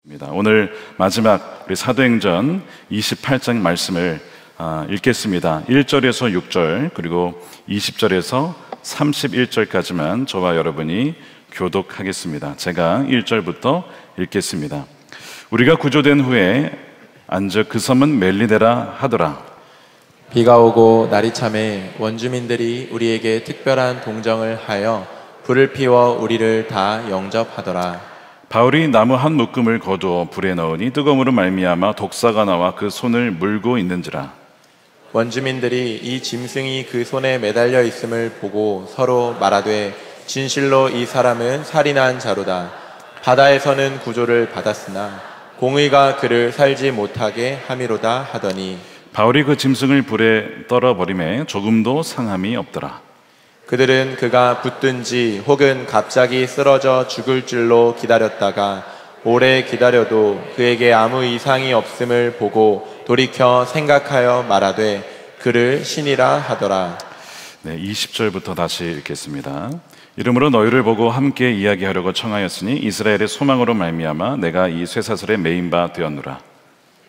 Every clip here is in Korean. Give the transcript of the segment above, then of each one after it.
오늘 마지막 우리 사도행전 28장 말씀을 읽겠습니다. 1절에서 6절 그리고 20절에서 31절까지만 저와 여러분이 교독하겠습니다. 제가 1절부터 읽겠습니다. 우리가 구조된 후에 안즉 그 섬은 멜리데라 하더라. 비가 오고 날이 참에 원주민들이 우리에게 특별한 동정을 하여 불을 피워 우리를 다 영접하더라. 바울이 나무 한 묶음을 거두어 불에 넣으니 뜨거움으로 말미암아 독사가 나와 그 손을 물고 있는지라. 원주민들이 이 짐승이 그 손에 매달려 있음을 보고 서로 말하되 진실로 이 사람은 살인한 자로다. 바다에서는 구조를 받았으나 공의가 그를 살지 못하게 함이로다 하더니 바울이 그 짐승을 불에 떨어버리매 조금도 상함이 없더라. 그들은 그가 붙든지 혹은 갑자기 쓰러져 죽을 줄로 기다렸다가 오래 기다려도 그에게 아무 이상이 없음을 보고 돌이켜 생각하여 말하되 그를 신이라 하더라. 20절부터 다시 읽겠습니다. 이러므로 너희를 보고 함께 이야기하려고 청하였으니 이스라엘의 소망으로 말미암아 내가 이 쇠사슬에 매인 바 되었노라.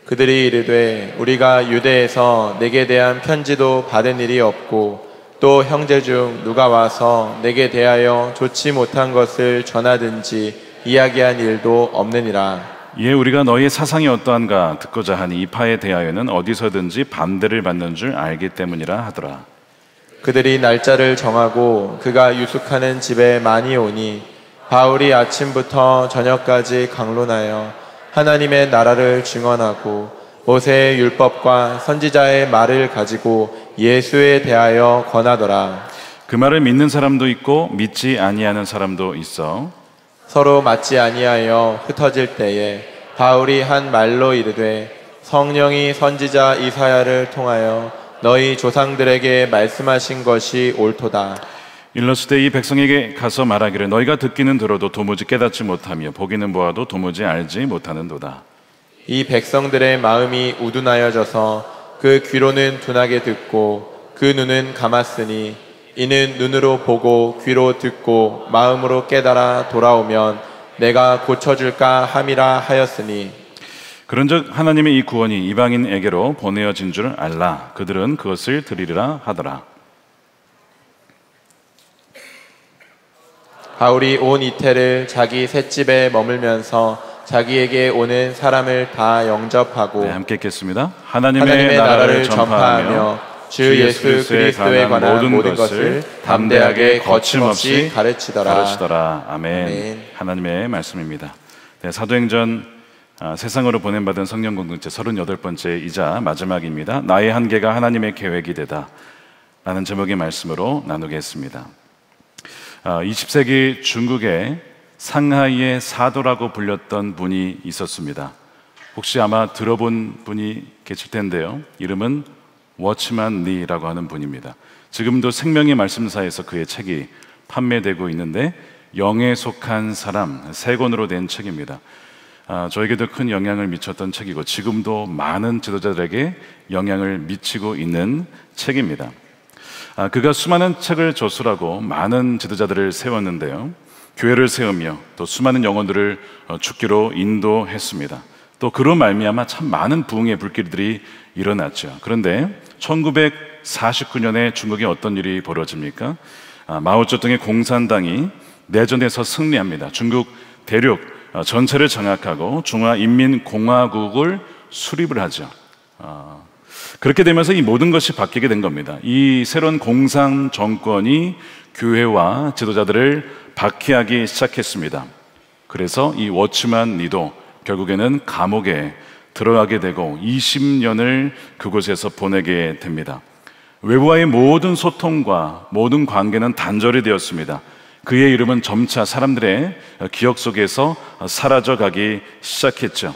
그들이 이르되 우리가 유대에서 내게 대한 편지도 받은 일이 없고 또 형제 중 누가 와서 내게 대하여 좋지 못한 것을 전하든지 이야기한 일도 없느니라. 이에 우리가 너희의 사상이 어떠한가 듣고자 하니 이 파에 대하여는 어디서든지 반대를 받는 줄 알기 때문이라 하더라. 그들이 날짜를 정하고 그가 유숙하는 집에 많이 오니 바울이 아침부터 저녁까지 강론하여 하나님의 나라를 증언하고 모세의 율법과 선지자의 말을 가지고 예수에 대하여 권하더라. 그 말을 믿는 사람도 있고 믿지 아니하는 사람도 있어 서로 맞지 아니하여 흩어질 때에 바울이 한 말로 이르되 성령이 선지자 이사야를 통하여 너희 조상들에게 말씀하신 것이 옳도다. 일렀을 때 이 백성에게 가서 말하기를 너희가 듣기는 들어도 도무지 깨닫지 못하며 보기는 보아도 도무지 알지 못하는도다. 이 백성들의 마음이 우둔하여져서 그 귀로는 둔하게 듣고 그 눈은 감았으니 이는 눈으로 보고 귀로 듣고 마음으로 깨달아 돌아오면 내가 고쳐줄까 함이라 하였으니 그런즉 하나님의 이 구원이 이방인에게로 보내어진 줄 알라. 그들은 그것을 들으리라 하더라. 바울이 온 이태를 자기 셋집에 머물면서 자기에게 오는 사람을 다 영접하고 함께 읽겠습니다. 하나님의 나라를 전파하며 주 예수 그리스도에 관한 모든 것을 담대하게 거침없이 가르치더라. 아멘. 하나님의 말씀입니다. 사도행전 세상으로 보냄받은 성령 공동체 38번째이자 마지막입니다. 나의 한계가 하나님의 계획이 되다 라는 제목의 말씀으로 나누겠습니다. 20세기 중국에 상하이의 사도라고 불렸던 분이 있었습니다. 혹시 아마 들어본 분이 계실 텐데요. 이름은 워치만 리라고 하는 분입니다. 지금도 생명의 말씀사에서 그의 책이 판매되고 있는데 영에 속한 사람 세 권으로 된 책입니다. 저에게도 큰 영향을 미쳤던 책이고 지금도 많은 지도자들에게 영향을 미치고 있는 책입니다. 그가 수많은 책을 저술하고 많은 지도자들을 세웠는데요. 교회를 세우며 또 수많은 영혼들을 죽기로 인도했습니다. 또 그로 말미암아 참 많은 부흥의 불길들이 일어났죠. 그런데 1949년에 중국에 어떤 일이 벌어집니까? 마오쩌둥의 공산당이 내전에서 승리합니다. 중국 대륙 전체를 장악하고 중화인민공화국을 수립을 하죠. 그렇게 되면서 이 모든 것이 바뀌게 된 겁니다. 이 새로운 공산 정권이 교회와 지도자들을 박해하기 시작했습니다. 그래서 이 워치만 리도 결국에는 감옥에 들어가게 되고 20년을 그곳에서 보내게 됩니다. 외부와의 모든 소통과 모든 관계는 단절이 되었습니다. 그의 이름은 점차 사람들의 기억 속에서 사라져가기 시작했죠.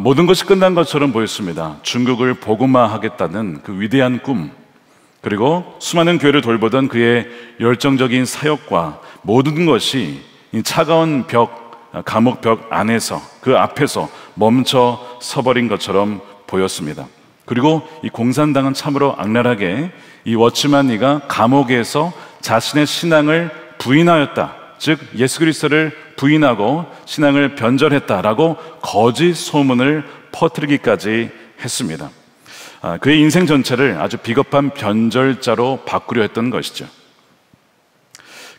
모든 것이 끝난 것처럼 보였습니다. 중국을 복음화하겠다는 그 위대한 꿈, 그리고 수많은 교회를 돌보던 그의 열정적인 사역과 모든 것이 이 차가운 감옥 벽 안에서 그 앞에서 멈춰 서버린 것처럼 보였습니다. 그리고 이 공산당은 참으로 악랄하게 이 워치만 리가 감옥에서 자신의 신앙을 부인하였다, 즉 예수 그리스도를 부인하고 신앙을 변절했다라고 거짓 소문을 퍼뜨리기까지 했습니다. 그의 인생 전체를 아주 비겁한 변절자로 바꾸려 했던 것이죠.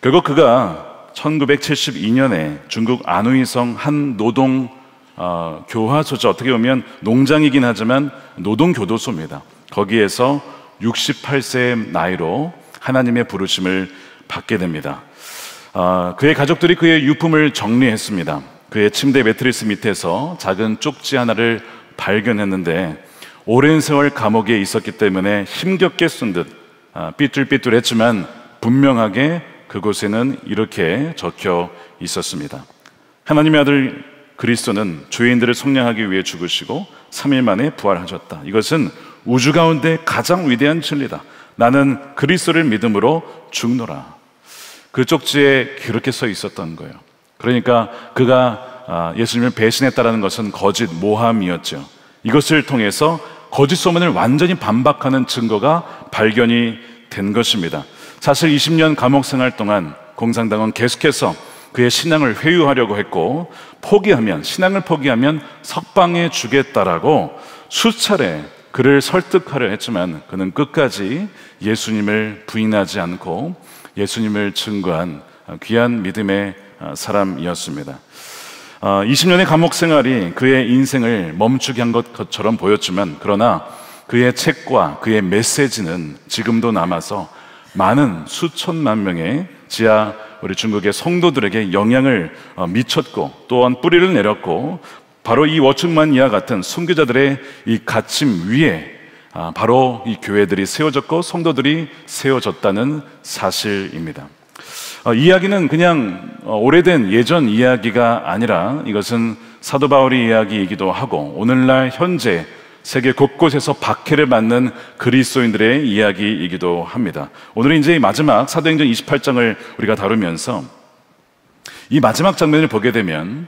결국 그가 1972년에 중국 안후이성 한 노동 교화소죠. 어떻게 보면 농장이긴 하지만 노동교도소입니다. 거기에서 68세의 나이로 하나님의 부르심을 받게 됩니다. 그의 가족들이 그의 유품을 정리했습니다. 그의 침대 매트리스 밑에서 작은 쪽지 하나를 발견했는데 오랜 세월 감옥에 있었기 때문에 힘겹게 쓴 듯 삐뚤삐뚤했지만 분명하게 그곳에는 이렇게 적혀 있었습니다. 하나님의 아들 그리스도는 죄인들을 속량하기 위해 죽으시고 3일 만에 부활하셨다. 이것은 우주 가운데 가장 위대한 진리다. 나는 그리스도를 믿음으로 죽노라. 그 쪽지에 그렇게 써 있었던 거예요. 그러니까 그가 예수님을 배신했다는 것은 거짓 모함이었죠. 이것을 통해서 거짓 소문을 완전히 반박하는 증거가 발견이 된 것입니다. 사실 20년 감옥 생활 동안 공산당은 계속해서 그의 신앙을 회유하려고 했고 신앙을 포기하면 석방해 주겠다라고 수차례 그를 설득하려 했지만 그는 끝까지 예수님을 부인하지 않고 예수님을 증거한 귀한 믿음의 사람이었습니다. 20년의 감옥 생활이 그의 인생을 멈추게 한 것처럼 보였지만 그러나 그의 책과 그의 메시지는 지금도 남아서 많은 수천만 명의 지하 우리 중국의 성도들에게 영향을 미쳤고 또한 뿌리를 내렸고 바로 이 워충만이와 같은 순교자들의 이 갇힘 위에 바로 이 교회들이 세워졌고 성도들이 세워졌다는 사실입니다. 이야기는 그냥 오래된 예전 이야기가 아니라 이것은 사도 바울의 이야기이기도 하고 오늘날 현재 세계 곳곳에서 박해를 받는 그리스도인들의 이야기이기도 합니다. 오늘은 이제 이 마지막 사도행전 28장을 우리가 다루면서 이 마지막 장면을 보게 되면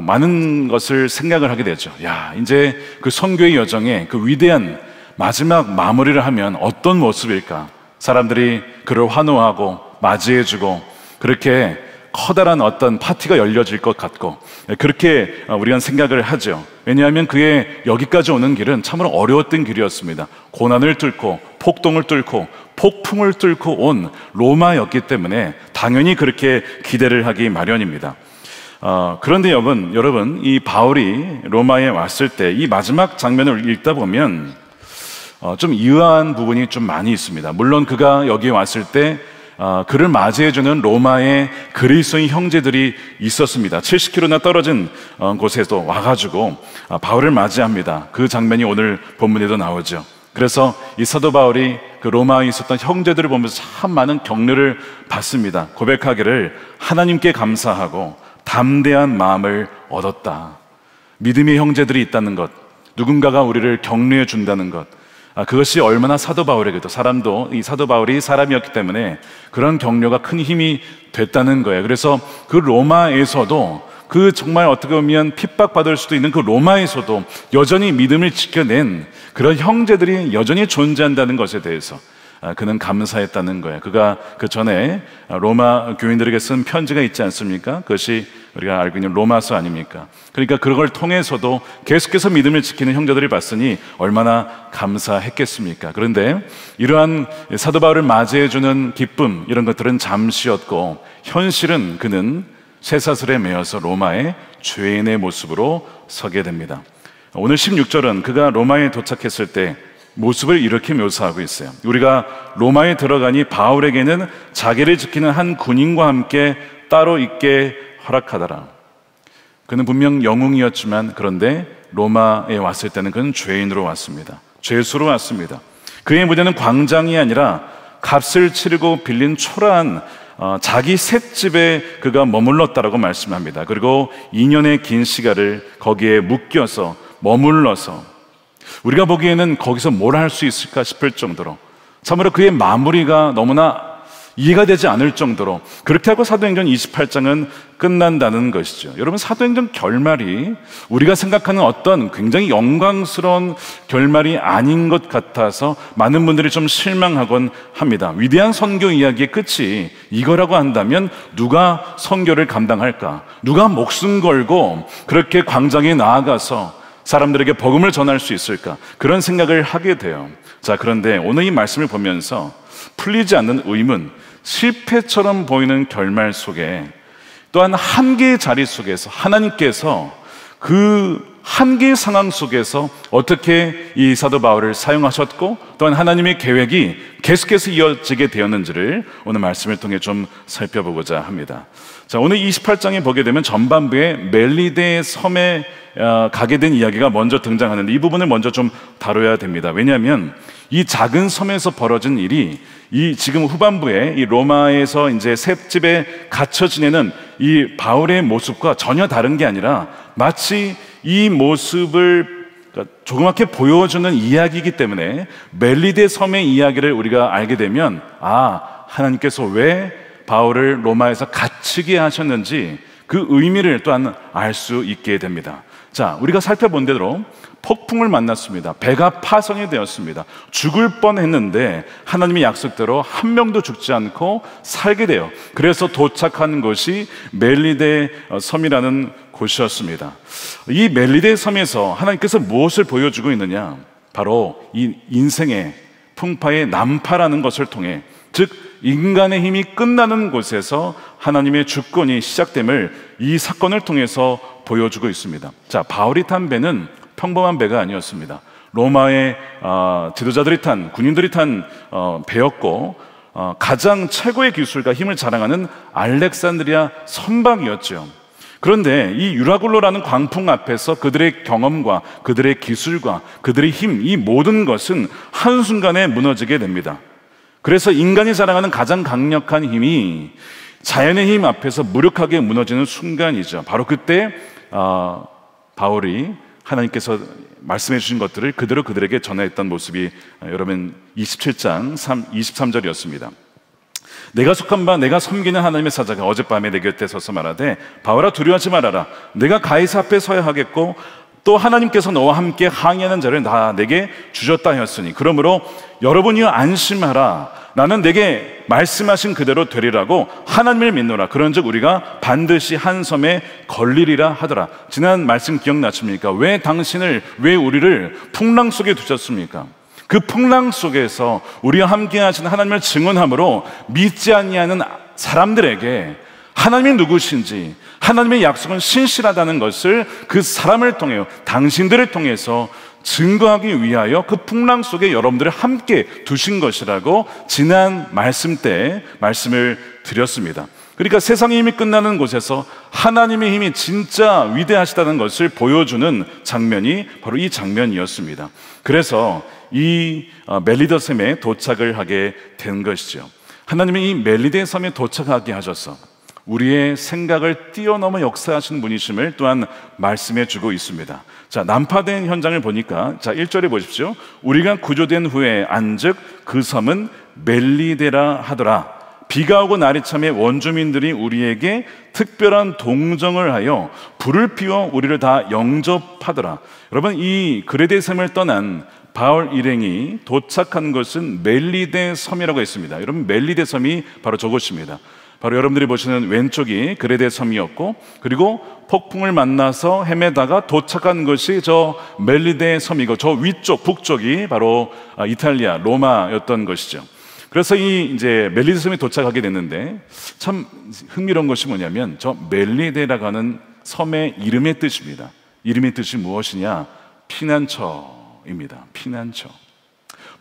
많은 것을 생각을 하게 되죠. 이제 그 선교의 여정에 그 위대한 마지막 마무리를 하면 어떤 모습일까? 사람들이 그를 환호하고 맞이해주고 그렇게 커다란 어떤 파티가 열려질 것 같고 그렇게 우리가 생각을 하죠. 왜냐하면 그의 여기까지 오는 길은 참으로 어려웠던 길이었습니다. 고난을 뚫고 폭동을 뚫고 폭풍을 뚫고 온 로마였기 때문에 당연히 그렇게 기대를 하기 마련입니다. 그런데 여러분 이 바울이 로마에 왔을 때 이 마지막 장면을 읽다 보면 좀 의아한 부분이 좀 많이 있습니다. 물론 그가 여기에 왔을 때 그를 맞이해주는 로마의 그리스도인 형제들이 있었습니다. 70km나 떨어진 곳에도 와가지고 바울을 맞이합니다. 그 장면이 오늘 본문에도 나오죠. 그래서 이 사도 바울이 그 로마에 있었던 형제들을 보면서 참 많은 격려를 받습니다. 고백하기를 하나님께 감사하고 담대한 마음을 얻었다. 믿음의 형제들이 있다는 것, 누군가가 우리를 격려해 준다는 것, 그것이 얼마나 사도 바울에게도 이 사도 바울이 사람이었기 때문에 그런 격려가 큰 힘이 됐다는 거예요. 그래서 그 로마에서도 그 정말 어떻게 보면 핍박받을 수도 있는 그 로마에서도 여전히 믿음을 지켜낸 그런 형제들이 여전히 존재한다는 것에 대해서 그는 감사했다는 거예요. 그가 그 전에 로마 교인들에게 쓴 편지가 있지 않습니까? 그것이 우리가 알고 있는 로마서 아닙니까? 그러니까 그걸 통해서도 계속해서 믿음을 지키는 형제들을 봤으니 얼마나 감사했겠습니까? 그런데 이러한 사도 바울을 맞이해주는 기쁨 이런 것들은 잠시였고 현실은 그는 쇠사슬에 매여서 로마의 죄인의 모습으로 서게 됩니다. 오늘 16절은 그가 로마에 도착했을 때 모습을 이렇게 묘사하고 있어요. 우리가 로마에 들어가니 바울에게는 자기를 지키는 한 군인과 함께 따로 있게 허락하더라. 그는 분명 영웅이었지만 그런데 로마에 왔을 때는 그는 죄인으로 왔습니다. 죄수로 왔습니다. 그의 무대는 광장이 아니라 값을 치르고 빌린 초라한 자기 셋집에 그가 머물렀다라고 말씀합니다. 그리고 2년의 긴 시간을 거기에 묶여서 머물러서 우리가 보기에는 거기서 뭘 할 수 있을까 싶을 정도로 참으로 그의 마무리가 너무나 이해가 되지 않을 정도로 그렇게 하고 사도행전 28장은 끝난다는 것이죠. 여러분, 사도행전 결말이 우리가 생각하는 어떤 굉장히 영광스러운 결말이 아닌 것 같아서 많은 분들이 좀 실망하곤 합니다. 위대한 선교 이야기의 끝이 이거라고 한다면 누가 선교를 감당할까? 누가 목숨 걸고 그렇게 광장에 나아가서 사람들에게 복음을 전할 수 있을까? 그런 생각을 하게 돼요. 자, 그런데 오늘 이 말씀을 보면서 풀리지 않는 의문, 실패처럼 보이는 결말 속에 또한 한계의 자리 속에서 하나님께서 그 한계의 상황 속에서 어떻게 이 사도 바울을 사용하셨고 또한 하나님의 계획이 계속해서 이어지게 되었는지를 오늘 말씀을 통해 좀 살펴보고자 합니다. 자, 오늘 28장에 보게 되면 전반부에 멜리데 섬에 가게 된 이야기가 먼저 등장하는데 이 부분을 먼저 좀 다뤄야 됩니다. 왜냐하면 이 작은 섬에서 벌어진 일이 이 지금 후반부에 이 로마에서 이제 셋집에 갇혀 지내는 이 바울의 모습과 전혀 다른 게 아니라 마치 이 모습을 조그맣게 보여주는 이야기이기 때문에 멜리데 섬의 이야기를 우리가 알게 되면 하나님께서 왜 바울을 로마에서 갇히게 하셨는지 그 의미를 또한 알 수 있게 됩니다. 자, 우리가 살펴본 대로 폭풍을 만났습니다. 배가 파손이 되었습니다. 죽을 뻔했는데 하나님의 약속대로 한 명도 죽지 않고 살게 돼요. 그래서 도착한 곳이 멜리데 섬이라는 곳이었습니다. 이 멜리데 섬에서 하나님께서 무엇을 보여주고 있느냐? 바로 이 인생의 풍파의 난파라는 것을 통해, 즉 인간의 힘이 끝나는 곳에서 하나님의 주권이 시작됨을 이 사건을 통해서 보여주고 있습니다. 자, 바울이 탄 배는 평범한 배가 아니었습니다. 로마의 지도자들이 탄, 군인들이 탄 배였고 가장 최고의 기술과 힘을 자랑하는 알렉산드리아 선박이었죠. 그런데 이 유라굴로라는 광풍 앞에서 그들의 경험과 그들의 기술과 그들의 힘, 이 모든 것은 한순간에 무너지게 됩니다. 그래서 인간이 자랑하는 가장 강력한 힘이 자연의 힘 앞에서 무력하게 무너지는 순간이죠. 바로 그때 바울이 하나님께서 말씀해 주신 것들을 그대로 그들에게 전했던 모습이 여러분 27장 23절이었습니다. 내가 속한 바 내가 섬기는 하나님의 사자가 어젯밤에 내 곁에 서서 말하되 바울아 두려워하지 말아라. 내가 가이사 앞에 서야 하겠고 또 하나님께서 너와 함께 항의하는 자를 다 내게 주셨다 하였으니 그러므로 여러분이여 안심하라. 나는 내게 말씀하신 그대로 되리라고 하나님을 믿노라. 그런즉 우리가 반드시 한 섬에 걸리리라 하더라. 지난 말씀 기억나십니까? 왜 우리를 풍랑 속에 두셨습니까? 그 풍랑 속에서 우리와 함께 하신 하나님을 증언함으로 믿지 아니하는 사람들에게 하나님이 누구신지, 하나님의 약속은 신실하다는 것을 그 사람을 통해, 당신들을 통해서 증거하기 위하여 그 풍랑 속에 여러분들을 함께 두신 것이라고 지난 말씀 때 말씀을 드렸습니다. 그러니까 세상의 힘이 끝나는 곳에서 하나님의 힘이 진짜 위대하시다는 것을 보여주는 장면이 바로 이 장면이었습니다. 그래서 이 멜리데 섬에 도착을 하게 된 것이죠. 하나님이 이 멜리데 섬에 도착하게 하셔서 우리의 생각을 뛰어넘어 역사하시는 분이심을 또한 말씀해 주고 있습니다. 자, 난파된 현장을 보니까 자 1절에 보십시오. 우리가 구조된 후에 안즉 그 섬은 멜리데라 하더라. 비가 오고 날이 참에 원주민들이 우리에게 특별한 동정을 하여 불을 피워 우리를 다 영접하더라. 여러분, 이 그레데 섬을 떠난 바울 일행이 도착한 것은 멜리데 섬이라고 했습니다. 여러분, 멜리데 섬이 바로 저곳입니다. 바로 여러분들이 보시는 왼쪽이 그레데 섬이었고, 그리고 폭풍을 만나서 헤매다가 도착한 것이 저 멜리데 섬이고, 저 위쪽 북쪽이 바로 이탈리아 로마였던 것이죠. 그래서 이제 멜리데 섬에 도착하게 됐는데 참 흥미로운 것이 뭐냐면 저 멜리데라고 하는 섬의 이름의 뜻입니다. 이름의 뜻이 무엇이냐? 피난처입니다. 피난처.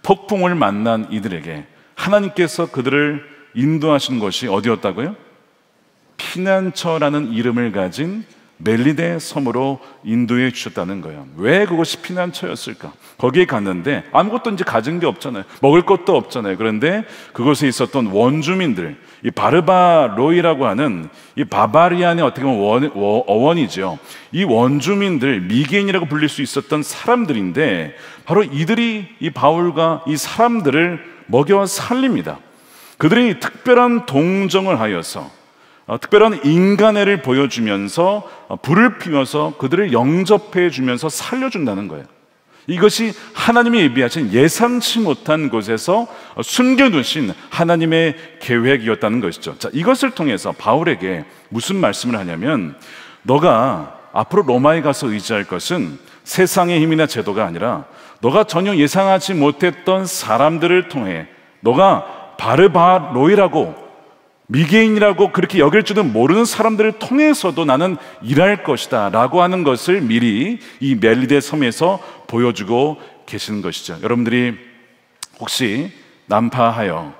폭풍을 만난 이들에게 하나님께서 그들을 인도하신 것이 어디였다고요? 피난처라는 이름을 가진 멜리데 섬으로 인도해 주셨다는 거예요. 왜 그것이 피난처였을까? 거기에 갔는데 아무것도 이제 가진 게 없잖아요. 먹을 것도 없잖아요. 그런데 그곳에 있었던 원주민들, 이 바르바로이라고 하는 이 바바리안의 어떻게 보면 어원이죠. 이 원주민들, 미개인이라고 불릴 수 있었던 사람들인데 바로 이들이 이 바울과 이 사람들을 먹여 살립니다. 그들이 특별한 동정을 하여서 특별한 인간애를 보여주면서 불을 피워서 그들을 영접해 주면서 살려준다는 거예요. 이것이 하나님이 예비하신 예상치 못한 곳에서 숨겨두신 하나님의 계획이었다는 것이죠. 자, 이것을 통해서 바울에게 무슨 말씀을 하냐면, 너가 앞으로 로마에 가서 의지할 것은 세상의 힘이나 제도가 아니라 너가 전혀 예상하지 못했던 사람들을 통해, 너가 바르바로이라고 미개인이라고 그렇게 여길 줄도 모르는 사람들을 통해서도 나는 일할 것이다 라고 하는 것을 미리 이 멜리데 섬에서 보여주고 계시는 것이죠. 여러분들이 혹시 난파하여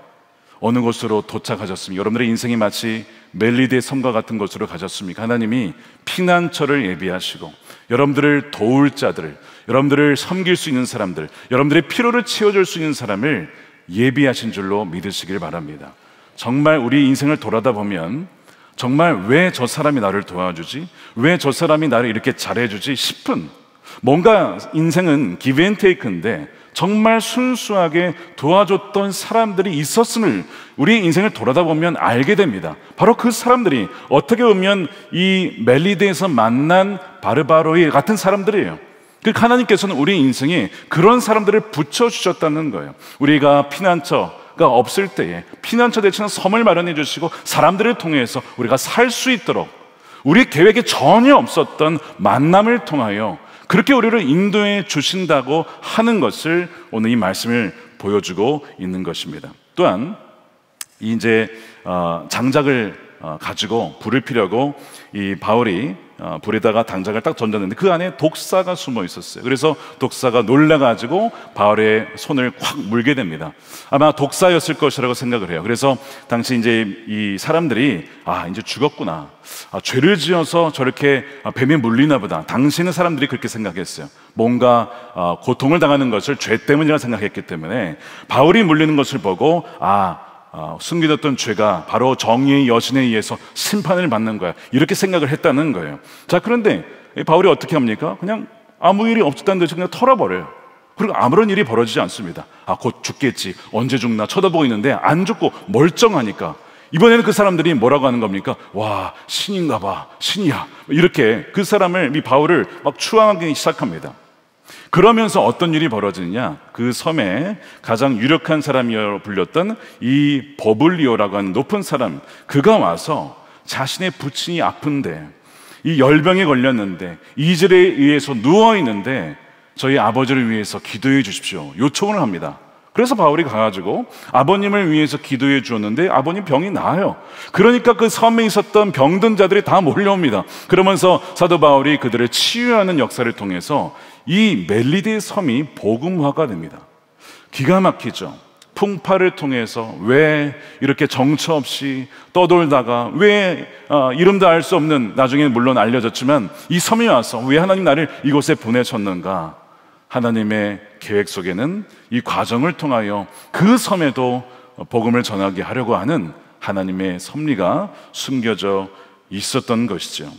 어느 곳으로 도착하셨습니까? 여러분들의 인생이 마치 멜리데 섬과 같은 곳으로 가셨습니까? 하나님이 피난처를 예비하시고 여러분들을 도울 자들을, 여러분들을 섬길 수 있는 사람들, 여러분들의 필요를 채워줄 수 있는 사람을 예비하신 줄로 믿으시길 바랍니다. 정말 우리 인생을 돌아다 보면 정말 왜 저 사람이 나를 도와주지? 왜 저 사람이 나를 이렇게 잘해주지? 싶은, 뭔가 인생은 give and take인데 정말 순수하게 도와줬던 사람들이 있었음을 우리 인생을 돌아다 보면 알게 됩니다. 바로 그 사람들이 어떻게 보면 이 멜리데에서 만난 바르바로이 같은 사람들이에요. 그 하나님께서는 우리 인생에 그런 사람들을 붙여주셨다는 거예요. 우리가 피난처가 없을 때에 피난처 대신에 섬을 마련해 주시고 사람들을 통해서 우리가 살 수 있도록 우리 계획에 전혀 없었던 만남을 통하여 그렇게 우리를 인도해 주신다고 하는 것을 오늘 이 말씀을 보여주고 있는 것입니다. 또한 이제 장작을 가지고 불을 피려고 이 바울이 불에다가 장작을 딱 던졌는데 그 안에 독사가 숨어 있었어요. 그래서 독사가 놀라가지고 바울의 손을 콱 물게 됩니다. 아마 독사였을 것이라고 생각을 해요. 그래서 당시 이제 이 사람들이 이제 죽었구나, 죄를 지어서 저렇게 뱀에 물리나 보다, 당시에는 사람들이 그렇게 생각했어요. 뭔가 고통을 당하는 것을 죄 때문이라 생각했기 때문에 바울이 물리는 것을 보고 숨겨뒀던 죄가 바로 정의의 여신에 의해서 심판을 받는 거야, 이렇게 생각을 했다는 거예요. 자, 그런데 바울이 어떻게 합니까? 그냥 아무 일이 없었다는 듯이 그냥 털어버려요. 그리고 아무런 일이 벌어지지 않습니다. 곧 죽겠지, 언제 죽나 쳐다보고 있는데 안 죽고 멀쩡하니까 이번에는 그 사람들이 뭐라고 하는 겁니까? 와, 신인가 봐, 신이야, 이렇게 그 사람을, 이 바울을 막 추앙하기 시작합니다. 그러면서 어떤 일이 벌어지느냐, 그 섬에 가장 유력한 사람이여 불렸던 이 버블리오라고 하는 높은 사람, 그가 와서 자신의 부친이 아픈데, 이 열병에 걸렸는데 이질에 의해서 누워있는데 저희 아버지를 위해서 기도해 주십시오, 요청을 합니다. 그래서 바울이 가가지고 아버님을 위해서 기도해 주었는데 아버님 병이 나아요. 그러니까 그 섬에 있었던 병든 자들이 다 몰려옵니다. 그러면서 사도 바울이 그들을 치유하는 역사를 통해서 이 멜리데 섬이 복음화가 됩니다. 기가 막히죠. 풍파를 통해서 왜 이렇게 정처 없이 떠돌다가 왜 이름도 알 수 없는, 나중에 물론 알려졌지만 이 섬에 와서 왜 하나님 나를 이곳에 보내셨는가, 하나님의 계획 속에는 이 과정을 통하여 그 섬에도 복음을 전하게 하려고 하는 하나님의 섭리가 숨겨져 있었던 것이죠.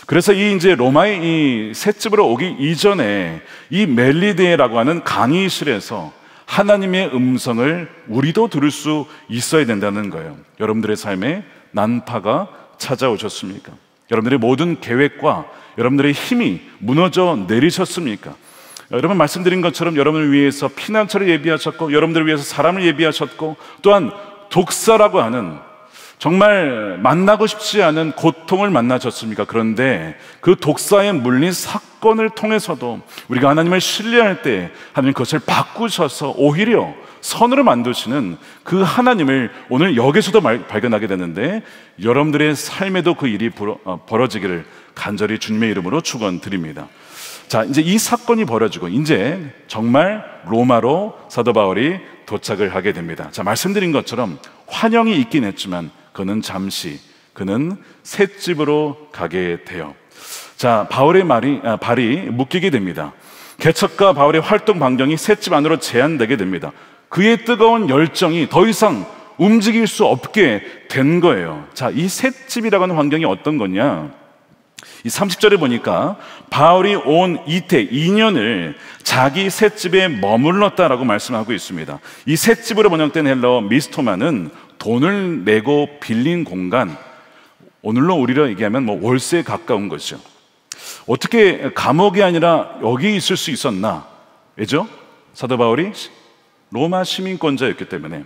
그래서 이 이제 로마의 이 셋집으로 오기 이전에 이 멜리데라고 하는 강의실에서 하나님의 음성을 우리도 들을 수 있어야 된다는 거예요. 여러분들의 삶에 난파가 찾아오셨습니까? 여러분들의 모든 계획과 여러분들의 힘이 무너져 내리셨습니까? 여러분 말씀드린 것처럼 여러분을 위해서 피난처를 예비하셨고 여러분들을 위해서 사람을 예비하셨고 또한 독사라고 하는 정말 만나고 싶지 않은 고통을 만나셨습니까? 그런데 그 독사에 물린 사건을 통해서도 우리가 하나님을 신뢰할 때 하나님 그것을 바꾸셔서 오히려 선으로 만드시는 그 하나님을 오늘 여기서도 발견하게 되는데, 여러분들의 삶에도 그 일이 벌어지기를 간절히 주님의 이름으로 축원드립니다. 자, 이제 이 사건이 벌어지고 이제 정말 로마로 사도 바울이 도착을 하게 됩니다. 자, 말씀드린 것처럼 환영이 있긴 했지만 그는 잠시, 그는 셋집으로 가게 돼요. 자, 바울의 발이 묶이게 됩니다. 개척가 바울의 활동 반경이 셋집 안으로 제한되게 됩니다. 그의 뜨거운 열정이 더 이상 움직일 수 없게 된 거예요. 자, 이 셋집이라고 하는 환경이 어떤 거냐? 이 30절에 보니까 바울이 온 이태 2년을 자기 셋집에 머물렀다라고 말씀하고 있습니다. 이 셋집으로 번역된 헬러 미스토마는 돈을 내고 빌린 공간, 오늘로 우리로 얘기하면 월세에 가까운 것이죠. 어떻게 감옥이 아니라 여기 있을 수 있었나? 왜죠? 사도 바울이 로마 시민권자였기 때문에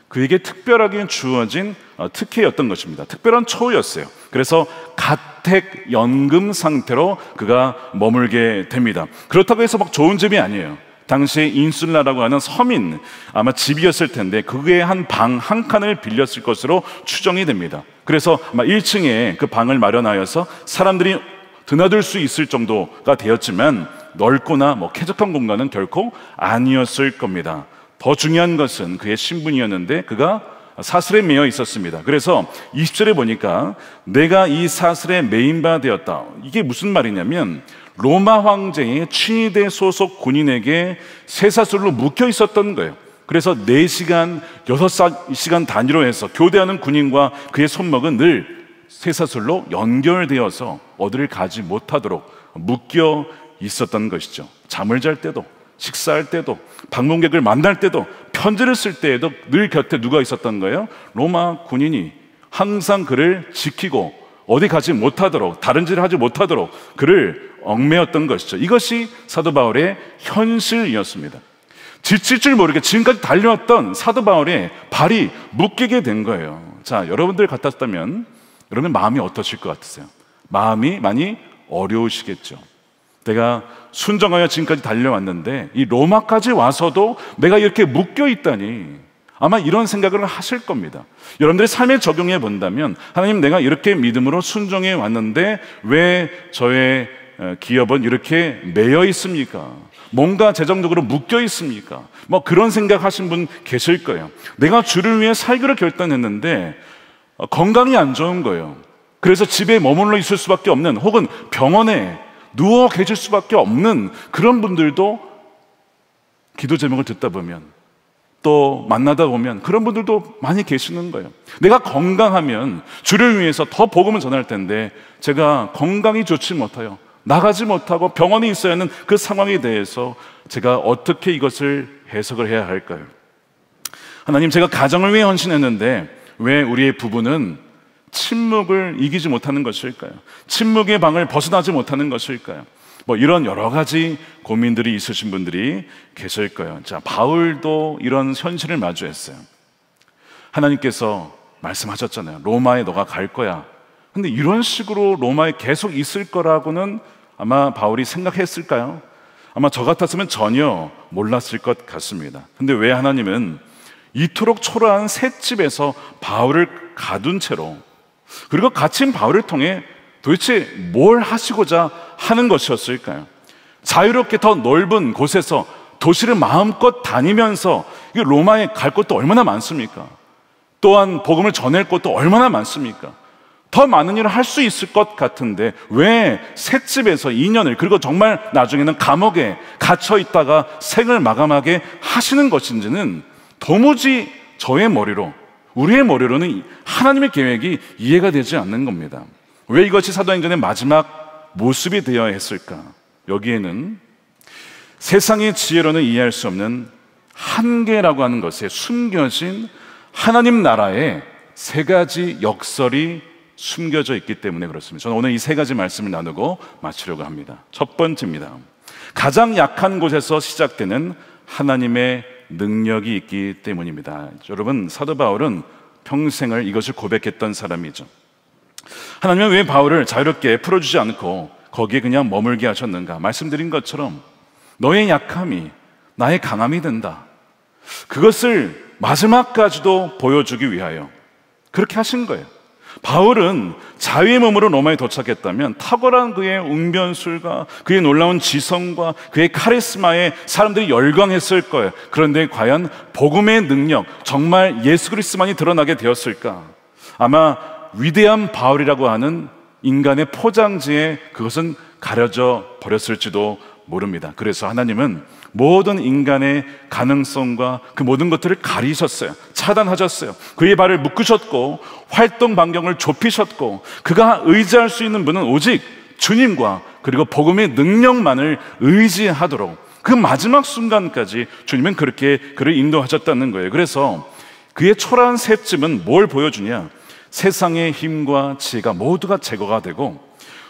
그에게 특별하게 주어진 특혜였던 것입니다. 특별한 처우였어요. 그래서 가택연금 상태로 그가 머물게 됩니다. 그렇다고 해서 막 좋은 집이 아니에요. 당시에 인슐라라고 하는 서민 아마 집이었을 텐데 그게 한 방 한 칸을 빌렸을 것으로 추정이 됩니다. 그래서 아마 1층에 그 방을 마련하여서 사람들이 드나들 수 있을 정도가 되었지만 넓거나 쾌적한 공간은 결코 아니었을 겁니다. 더 중요한 것은 그의 신분이었는데 그가 사슬에 매여 있었습니다. 그래서 20절에 보니까 내가 이 사슬에 매인 바 되었다. 이게 무슨 말이냐면 로마 황제의 친위대 소속 군인에게 쇠사슬로 묶여 있었던 거예요. 그래서 4시간, 6시간 단위로 해서 교대하는 군인과 그의 손목은 늘 쇠사슬로 연결되어서 어디를 가지 못하도록 묶여 있었던 것이죠. 잠을 잘 때도, 식사할 때도, 방문객을 만날 때도, 편지를 쓸 때에도 늘 곁에 누가 있었던 거예요? 로마 군인이 항상 그를 지키고 어디 가지 못하도록, 다른 짓을 하지 못하도록 그를 얽매였던 것이죠. 이것이 사도 바울의 현실이었습니다. 지칠 줄 모르게 지금까지 달려왔던 사도 바울의 발이 묶이게 된 거예요. 자, 여러분들 같았다면 여러분 마음이 어떠실 것 같으세요? 마음이 많이 어려우시겠죠. 내가 순정하여 지금까지 달려왔는데 이 로마까지 와서도 내가 이렇게 묶여 있다니, 아마 이런 생각을 하실 겁니다. 여러분들의 삶에 적용해 본다면, 하나님, 내가 이렇게 믿음으로 순종해 왔는데 왜 저의 기업은 이렇게 매여 있습니까? 뭔가 재정적으로 묶여 있습니까? 그런 생각 하신 분 계실 거예요. 내가 주를 위해 살기로 결단했는데 건강이 안 좋은 거예요. 그래서 집에 머물러 있을 수밖에 없는, 혹은 병원에 누워 계실 수밖에 없는 그런 분들도 기도 제목을 듣다 보면, 또 만나다 보면 그런 분들도 많이 계시는 거예요. 내가 건강하면 주를 위해서 더 복음을 전할 텐데 제가 건강이 좋지 못하여 나가지 못하고 병원에 있어야 하는 그 상황에 대해서 제가 어떻게 이것을 해석을 해야 할까요? 하나님, 제가 가정을 위해 헌신했는데 왜 우리의 부부는 침묵을 이기지 못하는 것일까요? 침묵의 방을 벗어나지 못하는 것일까요? 이런 여러 가지 고민들이 있으신 분들이 계실 거예요. 자, 바울도 이런 현실을 마주했어요. 하나님께서 말씀하셨잖아요. 로마에 너가 갈 거야. 근데 이런 식으로 로마에 계속 있을 거라고는 아마 바울이 생각했을까요? 아마 저 같았으면 전혀 몰랐을 것 같습니다. 근데 왜 하나님은 이토록 초라한 셋집에서 바울을 가둔 채로, 그리고 갇힌 바울을 통해 도대체 뭘 하시고자 하는 것이었을까요? 자유롭게 더 넓은 곳에서 도시를 마음껏 다니면서 로마에 갈 곳도 얼마나 많습니까? 또한 복음을 전할 곳도 얼마나 많습니까? 더 많은 일을 할 수 있을 것 같은데 왜 셋집에서 2년을, 그리고 정말 나중에는 감옥에 갇혀 있다가 생을 마감하게 하시는 것인지는 도무지 저의 머리로, 우리의 머리로는 하나님의 계획이 이해가 되지 않는 겁니다. 왜 이것이 사도행전의 마지막 모습이 되어야 했을까? 여기에는 세상의 지혜로는 이해할 수 없는 한계라고 하는 것에 숨겨진 하나님 나라의 3가지 역설이 숨겨져 있기 때문에 그렇습니다. 저는 오늘 이 3가지 말씀을 나누고 마치려고 합니다. 첫 번째입니다. 가장 약한 곳에서 시작되는 하나님의 능력이 있기 때문입니다. 여러분, 사도 바울은 평생을 이것을 고백했던 사람이죠. 하나님은 왜 바울을 자유롭게 풀어주지 않고 거기에 그냥 머물게 하셨는가? 말씀드린 것처럼 너의 약함이 나의 강함이 된다. 그것을 마지막까지도 보여주기 위하여 그렇게 하신 거예요. 바울은 자유의 몸으로 로마에 도착했다면 탁월한 그의 웅변술과 그의 놀라운 지성과 그의 카리스마에 사람들이 열광했을 거예요. 그런데 과연 복음의 능력, 정말 예수 그리스도만이 드러나게 되었을까? 아마 위대한 바울이라고 하는 인간의 포장지에 그것은 가려져 버렸을지도 모릅니다. 그래서 하나님은 모든 인간의 가능성과 그 모든 것들을 가리셨어요. 차단하셨어요. 그의 발을 묶으셨고 활동 반경을 좁히셨고, 그가 의지할 수 있는 분은 오직 주님과 그리고 복음의 능력만을 의지하도록 그 마지막 순간까지 주님은 그렇게 그를 인도하셨다는 거예요. 그래서 그의 초라한 셋집은 뭘 보여주냐? 세상의 힘과 지혜가 모두가 제거가 되고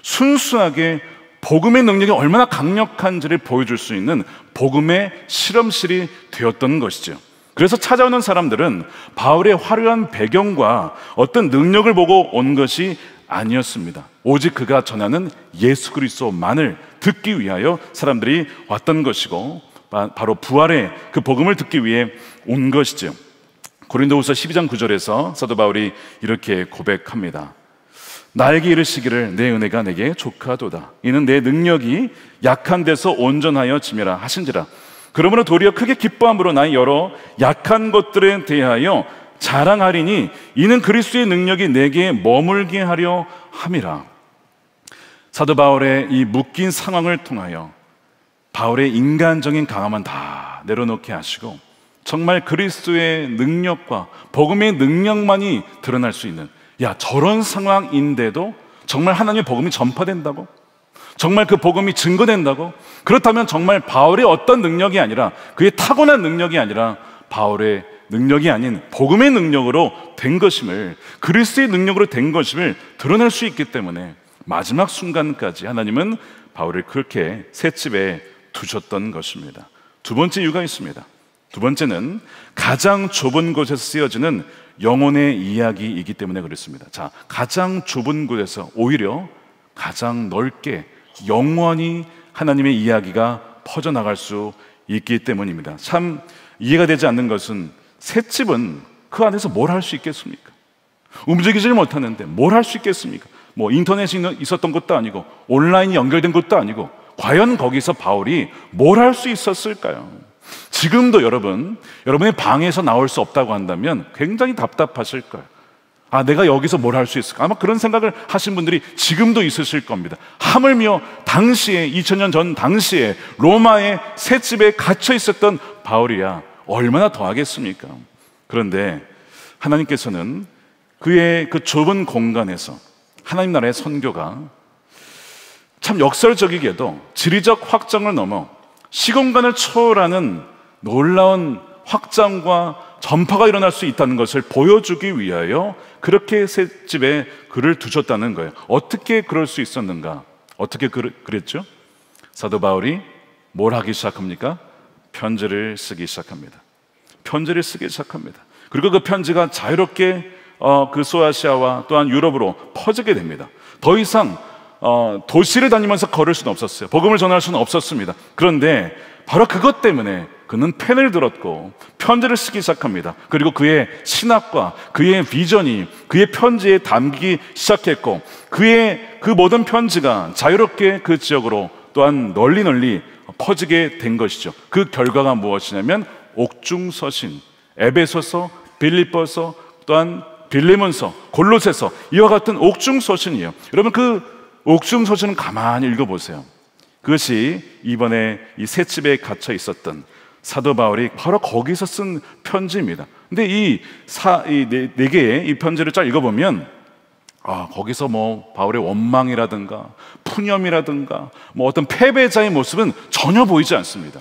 순수하게 복음의 능력이 얼마나 강력한지를 보여줄 수 있는 복음의 실험실이 되었던 것이죠. 그래서 찾아오는 사람들은 바울의 화려한 배경과 어떤 능력을 보고 온 것이 아니었습니다. 오직 그가 전하는 예수 그리스도만을 듣기 위하여 사람들이 왔던 것이고, 바로 부활의 그 복음을 듣기 위해 온 것이죠. 고린도후서 12장 9절에서 사도 바울이 이렇게 고백합니다. 나에게 이르시기를 내 은혜가 내게 족하도다. 이는 내 능력이 약한 데서 온전하여 지매라 하신지라. 그러므로 도리어 크게 기뻐함으로 나의 여러 약한 것들에 대하여 자랑하리니 이는 그리스도의 능력이 내게 머물게 하려 함이라. 사도 바울의 이 묶인 상황을 통하여 바울의 인간적인 강함은 다 내려놓게 하시고 정말 그리스도의 능력과 복음의 능력만이 드러날 수 있는, 야, 저런 상황인데도 정말 하나님의 복음이 전파된다고? 정말 그 복음이 증거된다고? 그렇다면 정말 바울의 어떤 능력이 아니라, 그의 타고난 능력이 아니라 바울의 능력이 아닌 복음의 능력으로 된 것임을, 그리스도의 능력으로 된 것임을 드러낼 수 있기 때문에 마지막 순간까지 하나님은 바울을 그렇게 셋집에 두셨던 것입니다. 두 번째 이유가 있습니다. 두 번째는 가장 좁은 곳에서 쓰여지는 영혼의 이야기이기 때문에 그렇습니다. 자, 가장 좁은 곳에서 오히려 가장 넓게 영원히 하나님의 이야기가 퍼져나갈 수 있기 때문입니다. 참 이해가 되지 않는 것은 셋집은 그 안에서 뭘 할 수 있겠습니까? 움직이질 못하는데 뭘 할 수 있겠습니까? 뭐 인터넷이 있었던 것도 아니고 온라인이 연결된 것도 아니고 과연 거기서 바울이 뭘 할 수 있었을까요? 지금도 여러분의 방에서 나올 수 없다고 한다면 굉장히 답답하실 거예요. 아, 내가 여기서 뭘 할 수 있을까? 아마 그런 생각을 하신 분들이 지금도 있으실 겁니다. 하물며 당시에, 2000년 전 당시에 로마의 셋집에 갇혀 있었던 바울이야 얼마나 더 하겠습니까? 그런데 하나님께서는 그의 그 좁은 공간에서 하나님 나라의 선교가 참 역설적이게도 지리적 확장을 넘어 시공간을 초월하는 놀라운 확장과 전파가 일어날 수 있다는 것을 보여주기 위하여 그렇게 셋집에 글을 두셨다는 거예요. 어떻게 그럴 수 있었는가? 어떻게 그랬죠? 사도 바울이 뭘 하기 시작합니까? 편지를 쓰기 시작합니다. 편지를 쓰기 시작합니다. 그리고 그 편지가 자유롭게 그 소아시아와 또한 유럽으로 퍼지게 됩니다. 더 이상 도시를 다니면서 걸을 수는 없었어요. 복음을 전할 수는 없었습니다. 그런데 바로 그것 때문에 그는 펜을 들었고 편지를 쓰기 시작합니다. 그리고 그의 신학과 그의 비전이 그의 편지에 담기기 시작했고 그의 그 모든 편지가 자유롭게 그 지역으로 또한 널리 퍼지게 된 것이죠. 그 결과가 무엇이냐면 옥중서신, 에베소서, 빌립보서, 또한 빌레몬서, 골로새서, 이와 같은 옥중서신이에요. 여러분, 그 옥중서신은 가만히 읽어보세요. 그것이 이번에 이 셋집에 갇혀 있었던 사도 바울이 바로 거기서 쓴 편지입니다. 근데 이 네 개의 이 편지를 잘 읽어보면 거기서 뭐 바울의 원망이라든가 푸념이라든가 뭐 어떤 패배자의 모습은 전혀 보이지 않습니다.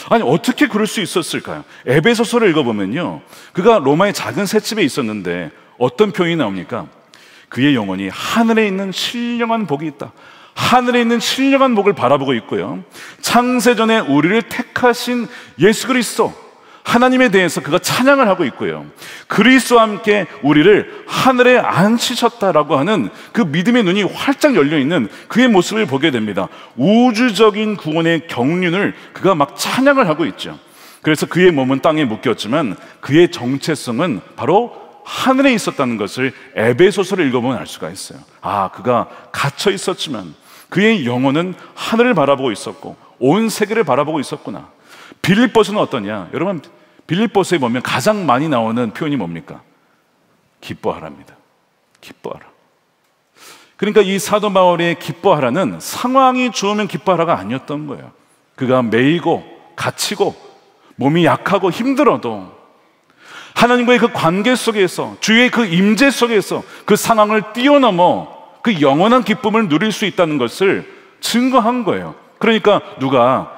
아니, 어떻게 그럴 수 있었을까요? 에베소서를 읽어보면요, 그가 로마의 작은 셋집에 있었는데 어떤 표현이 나옵니까? 그의 영혼이 하늘에 있는 신령한 복이 있다. 하늘에 있는 신령한 복을 바라보고 있고요, 창세전에 우리를 택하신 예수 그리스도 하나님에 대해서 그가 찬양을 하고 있고요, 그리스도와 함께 우리를 하늘에 앉히셨다라고 하는 그 믿음의 눈이 활짝 열려있는 그의 모습을 보게 됩니다. 우주적인 구원의 경륜을 그가 막 찬양을 하고 있죠. 그래서 그의 몸은 땅에 묶였지만 그의 정체성은 바로 하늘에 있었다는 것을 에베소서를 읽어보면 알 수가 있어요. 그가 갇혀 있었지만 그의 영혼은 하늘을 바라보고 있었고 온 세계를 바라보고 있었구나. 빌립보서는 어떠냐? 여러분, 빌립보서에 보면 가장 많이 나오는 표현이 뭡니까? 기뻐하랍니다. 기뻐하라. 그러니까 이 사도 바울의 기뻐하라는 상황이 좋으면 기뻐하라가 아니었던 거예요. 그가 매이고 갇히고 몸이 약하고 힘들어도 하나님과의 그 관계 속에서, 주의 그 임재 속에서 그 상황을 뛰어넘어 그 영원한 기쁨을 누릴 수 있다는 것을 증거한 거예요. 그러니까 누가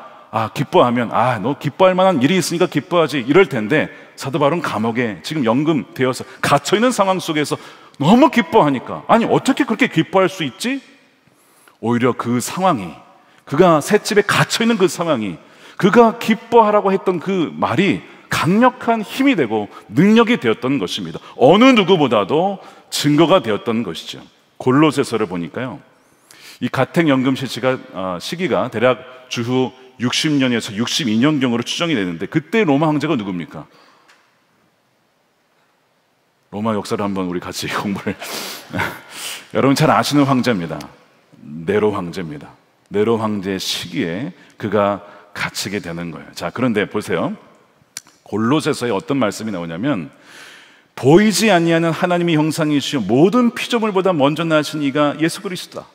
기뻐하면 너 기뻐할 만한 일이 있으니까 기뻐하지 이럴 텐데, 사도 바울은 감옥에 지금 연금되어서 갇혀있는 상황 속에서 너무 기뻐하니까, 아니 어떻게 그렇게 기뻐할 수 있지? 오히려 그 상황이, 그가 셋집에 갇혀있는 그 상황이, 그가 기뻐하라고 했던 그 말이 강력한 힘이 되고 능력이 되었던 것입니다. 어느 누구보다도 증거가 되었던 것이죠. 골로새서를 보니까요, 이 가택연금 시기가 대략 주후 60년에서 62년경으로 추정이 되는데, 그때 로마 황제가 누굽니까? 로마 역사를 한번 우리 같이 공부를 여러분 잘 아시는 황제입니다. 네로 황제입니다. 네로 황제의 시기에 그가 갇히게 되는 거예요. 자, 그런데 보세요. 골로새서에 어떤 말씀이 나오냐면, 보이지 아니하는 하나님의 형상이시여 모든 피조물보다 먼저 나신 이가 예수 그리스도다.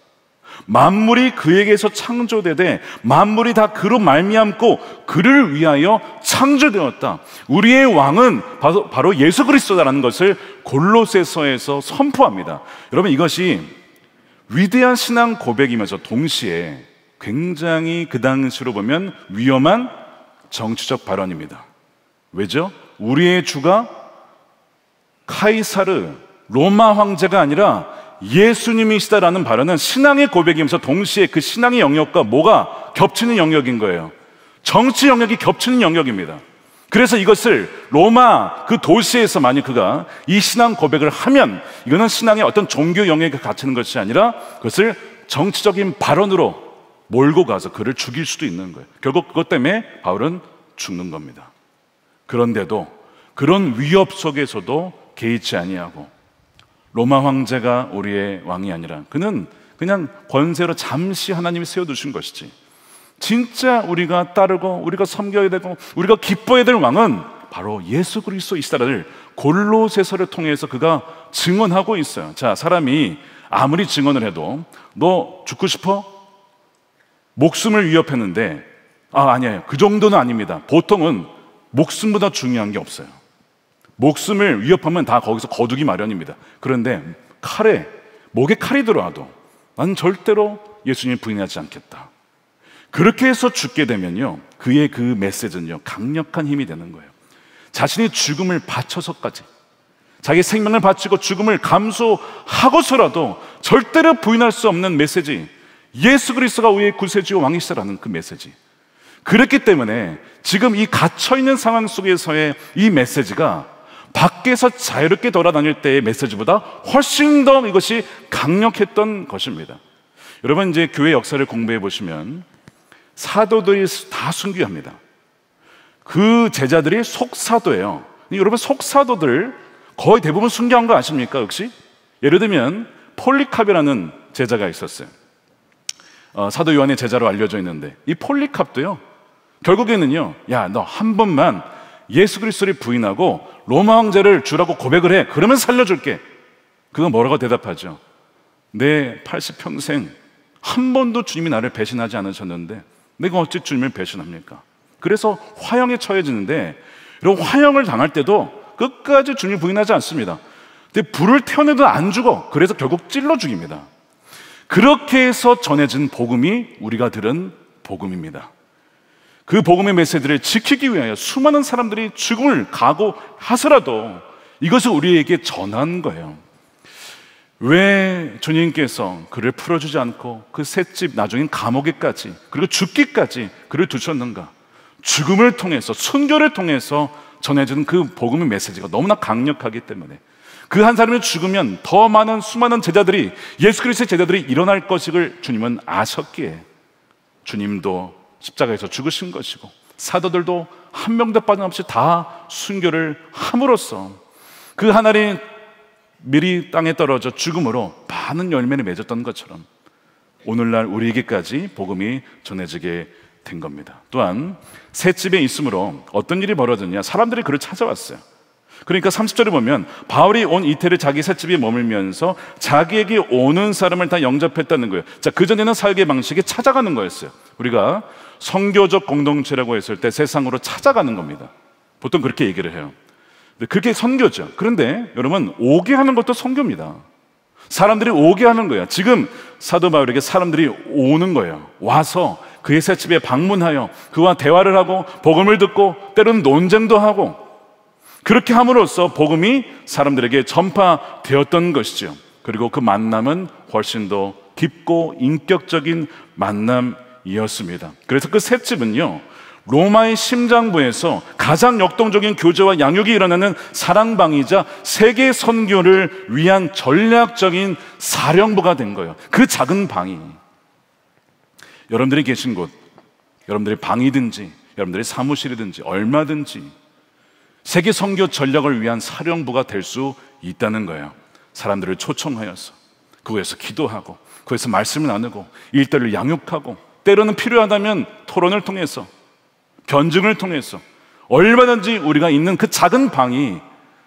만물이 그에게서 창조되되 만물이 다 그로 말미암고 그를 위하여 창조되었다. 우리의 왕은 바로 예수 그리스도다라는 것을 골로새서에서 선포합니다. 여러분, 이것이 위대한 신앙 고백이면서 동시에 굉장히 그 당시로 보면 위험한 정치적 발언입니다. 왜죠? 우리의 주가 카이사르 로마 황제가 아니라 예수님이시다라는 발언은 신앙의 고백이면서 동시에 그 신앙의 영역과 뭐가 겹치는 영역인 거예요. 정치 영역이 겹치는 영역입니다. 그래서 이것을 로마 그 도시에서 만약 그가 이 신앙 고백을 하면, 이거는 신앙의 어떤 종교 영역에 갇히는 것이 아니라 그것을 정치적인 발언으로 몰고 가서 그를 죽일 수도 있는 거예요. 결국 그것 때문에 바울은 죽는 겁니다. 그런데도 그런 위협 속에서도 개의치 아니하고, 로마 황제가 우리의 왕이 아니라 그는 그냥 권세로 잠시 하나님이 세워두신 것이지, 진짜 우리가 따르고 우리가 섬겨야 되고 우리가 기뻐해야 될 왕은 바로 예수 그리스도이시다를 골로새서를 통해서 그가 증언하고 있어요. 자, 사람이 아무리 증언을 해도 너 죽고 싶어? 목숨을 위협했는데, 아니에요, 그 정도는 아닙니다. 보통은 목숨보다 중요한 게 없어요. 목숨을 위협하면 다 거기서 거두기 마련입니다. 그런데 목에 칼이 들어와도 나는 절대로 예수님을 부인하지 않겠다. 그렇게 해서 죽게 되면요, 그의 그 메시지는요 강력한 힘이 되는 거예요. 자신이 죽음을 바쳐서까지, 자기 생명을 바치고 죽음을 감수하고서라도 절대로 부인할 수 없는 메시지, 예수 그리스도가 우리의 구세주와 왕이시라는 그 메시지. 그렇기 때문에 지금 이 갇혀있는 상황 속에서의 이 메시지가 밖에서 자유롭게 돌아다닐 때의 메시지보다 훨씬 더 이것이 강력했던 것입니다. 여러분, 이제 교회 역사를 공부해 보시면 사도들이 다 순교합니다. 그 제자들이 속사도예요. 여러분, 속사도들 거의 대부분 순교한 거 아십니까? 혹시? 예를 들면 폴리캅이라는 제자가 있었어요. 사도 요한의 제자로 알려져 있는데, 이 폴리캅도요 결국에는요, 야, 너 한 번만 예수 그리스도를 부인하고 로마 황제를 주라고 고백을 해, 그러면 살려줄게. 그가 뭐라고 대답하죠? 내 80평생 한 번도 주님이 나를 배신하지 않으셨는데 내가 어찌 주님을 배신합니까? 그래서 화형에 처해지는데, 여러분, 화형을 당할 때도 끝까지 주님을 부인하지 않습니다. 근데 불을 태워내도 안 죽어. 그래서 결국 찔러 죽입니다. 그렇게 해서 전해진 복음이 우리가 들은 복음입니다. 그 복음의 메시지를 지키기 위하여 수많은 사람들이 죽음을 각오하서라도 이것을 우리에게 전한 거예요. 왜 주님께서 그를 풀어주지 않고 그 셋집, 나중엔 감옥에까지, 그리고 죽기까지 그를 두셨는가? 죽음을 통해서, 순교를 통해서 전해지는 그 복음의 메시지가 너무나 강력하기 때문에, 그 한 사람이 죽으면 더 많은 수많은 제자들이, 예수 그리스도의 제자들이 일어날 것을 주님은 아셨기에 주님도 십자가에서 죽으신 것이고, 사도들도 한 명도 빠짐없이 다 순교를 함으로써 그 하나님 미리 땅에 떨어져 죽음으로 많은 열매를 맺었던 것처럼 오늘날 우리에게까지 복음이 전해지게 된 겁니다. 또한 셋집에 있으므로 어떤 일이 벌어졌냐? 사람들이 그를 찾아왔어요. 그러니까 30절에 보면 바울이 온 이태를 자기 셋집에 머물면서 자기에게 오는 사람을 다 영접했다는 거예요. 자, 그전에는 사역의 방식이 찾아가는 거였어요. 우리가 선교적 공동체라고 했을 때 세상으로 찾아가는 겁니다. 보통 그렇게 얘기를 해요. 그렇게 선교죠. 그런데 여러분, 오게 하는 것도 선교입니다. 사람들이 오게 하는 거예요. 지금 사도 바울에게 사람들이 오는 거예요. 와서 그의 셋집에 방문하여 그와 대화를 하고 복음을 듣고 때로는 논쟁도 하고, 그렇게 함으로써 복음이 사람들에게 전파되었던 것이죠. 그리고 그 만남은 훨씬 더 깊고 인격적인 만남이었습니다. 그래서 그 셋집은요, 로마의 심장부에서 가장 역동적인 교제와 양육이 일어나는 사랑방이자 세계 선교를 위한 전략적인 사령부가 된 거예요. 그 작은 방이, 여러분들이 계신 곳, 여러분들의 방이든지 여러분들의 사무실이든지 얼마든지 세계 선교 전략을 위한 사령부가 될 수 있다는 거예요. 사람들을 초청하여서 그곳에서 기도하고, 그곳에서 말씀을 나누고, 일대를 양육하고, 때로는 필요하다면 토론을 통해서, 견증을 통해서 얼마든지 우리가 있는 그 작은 방이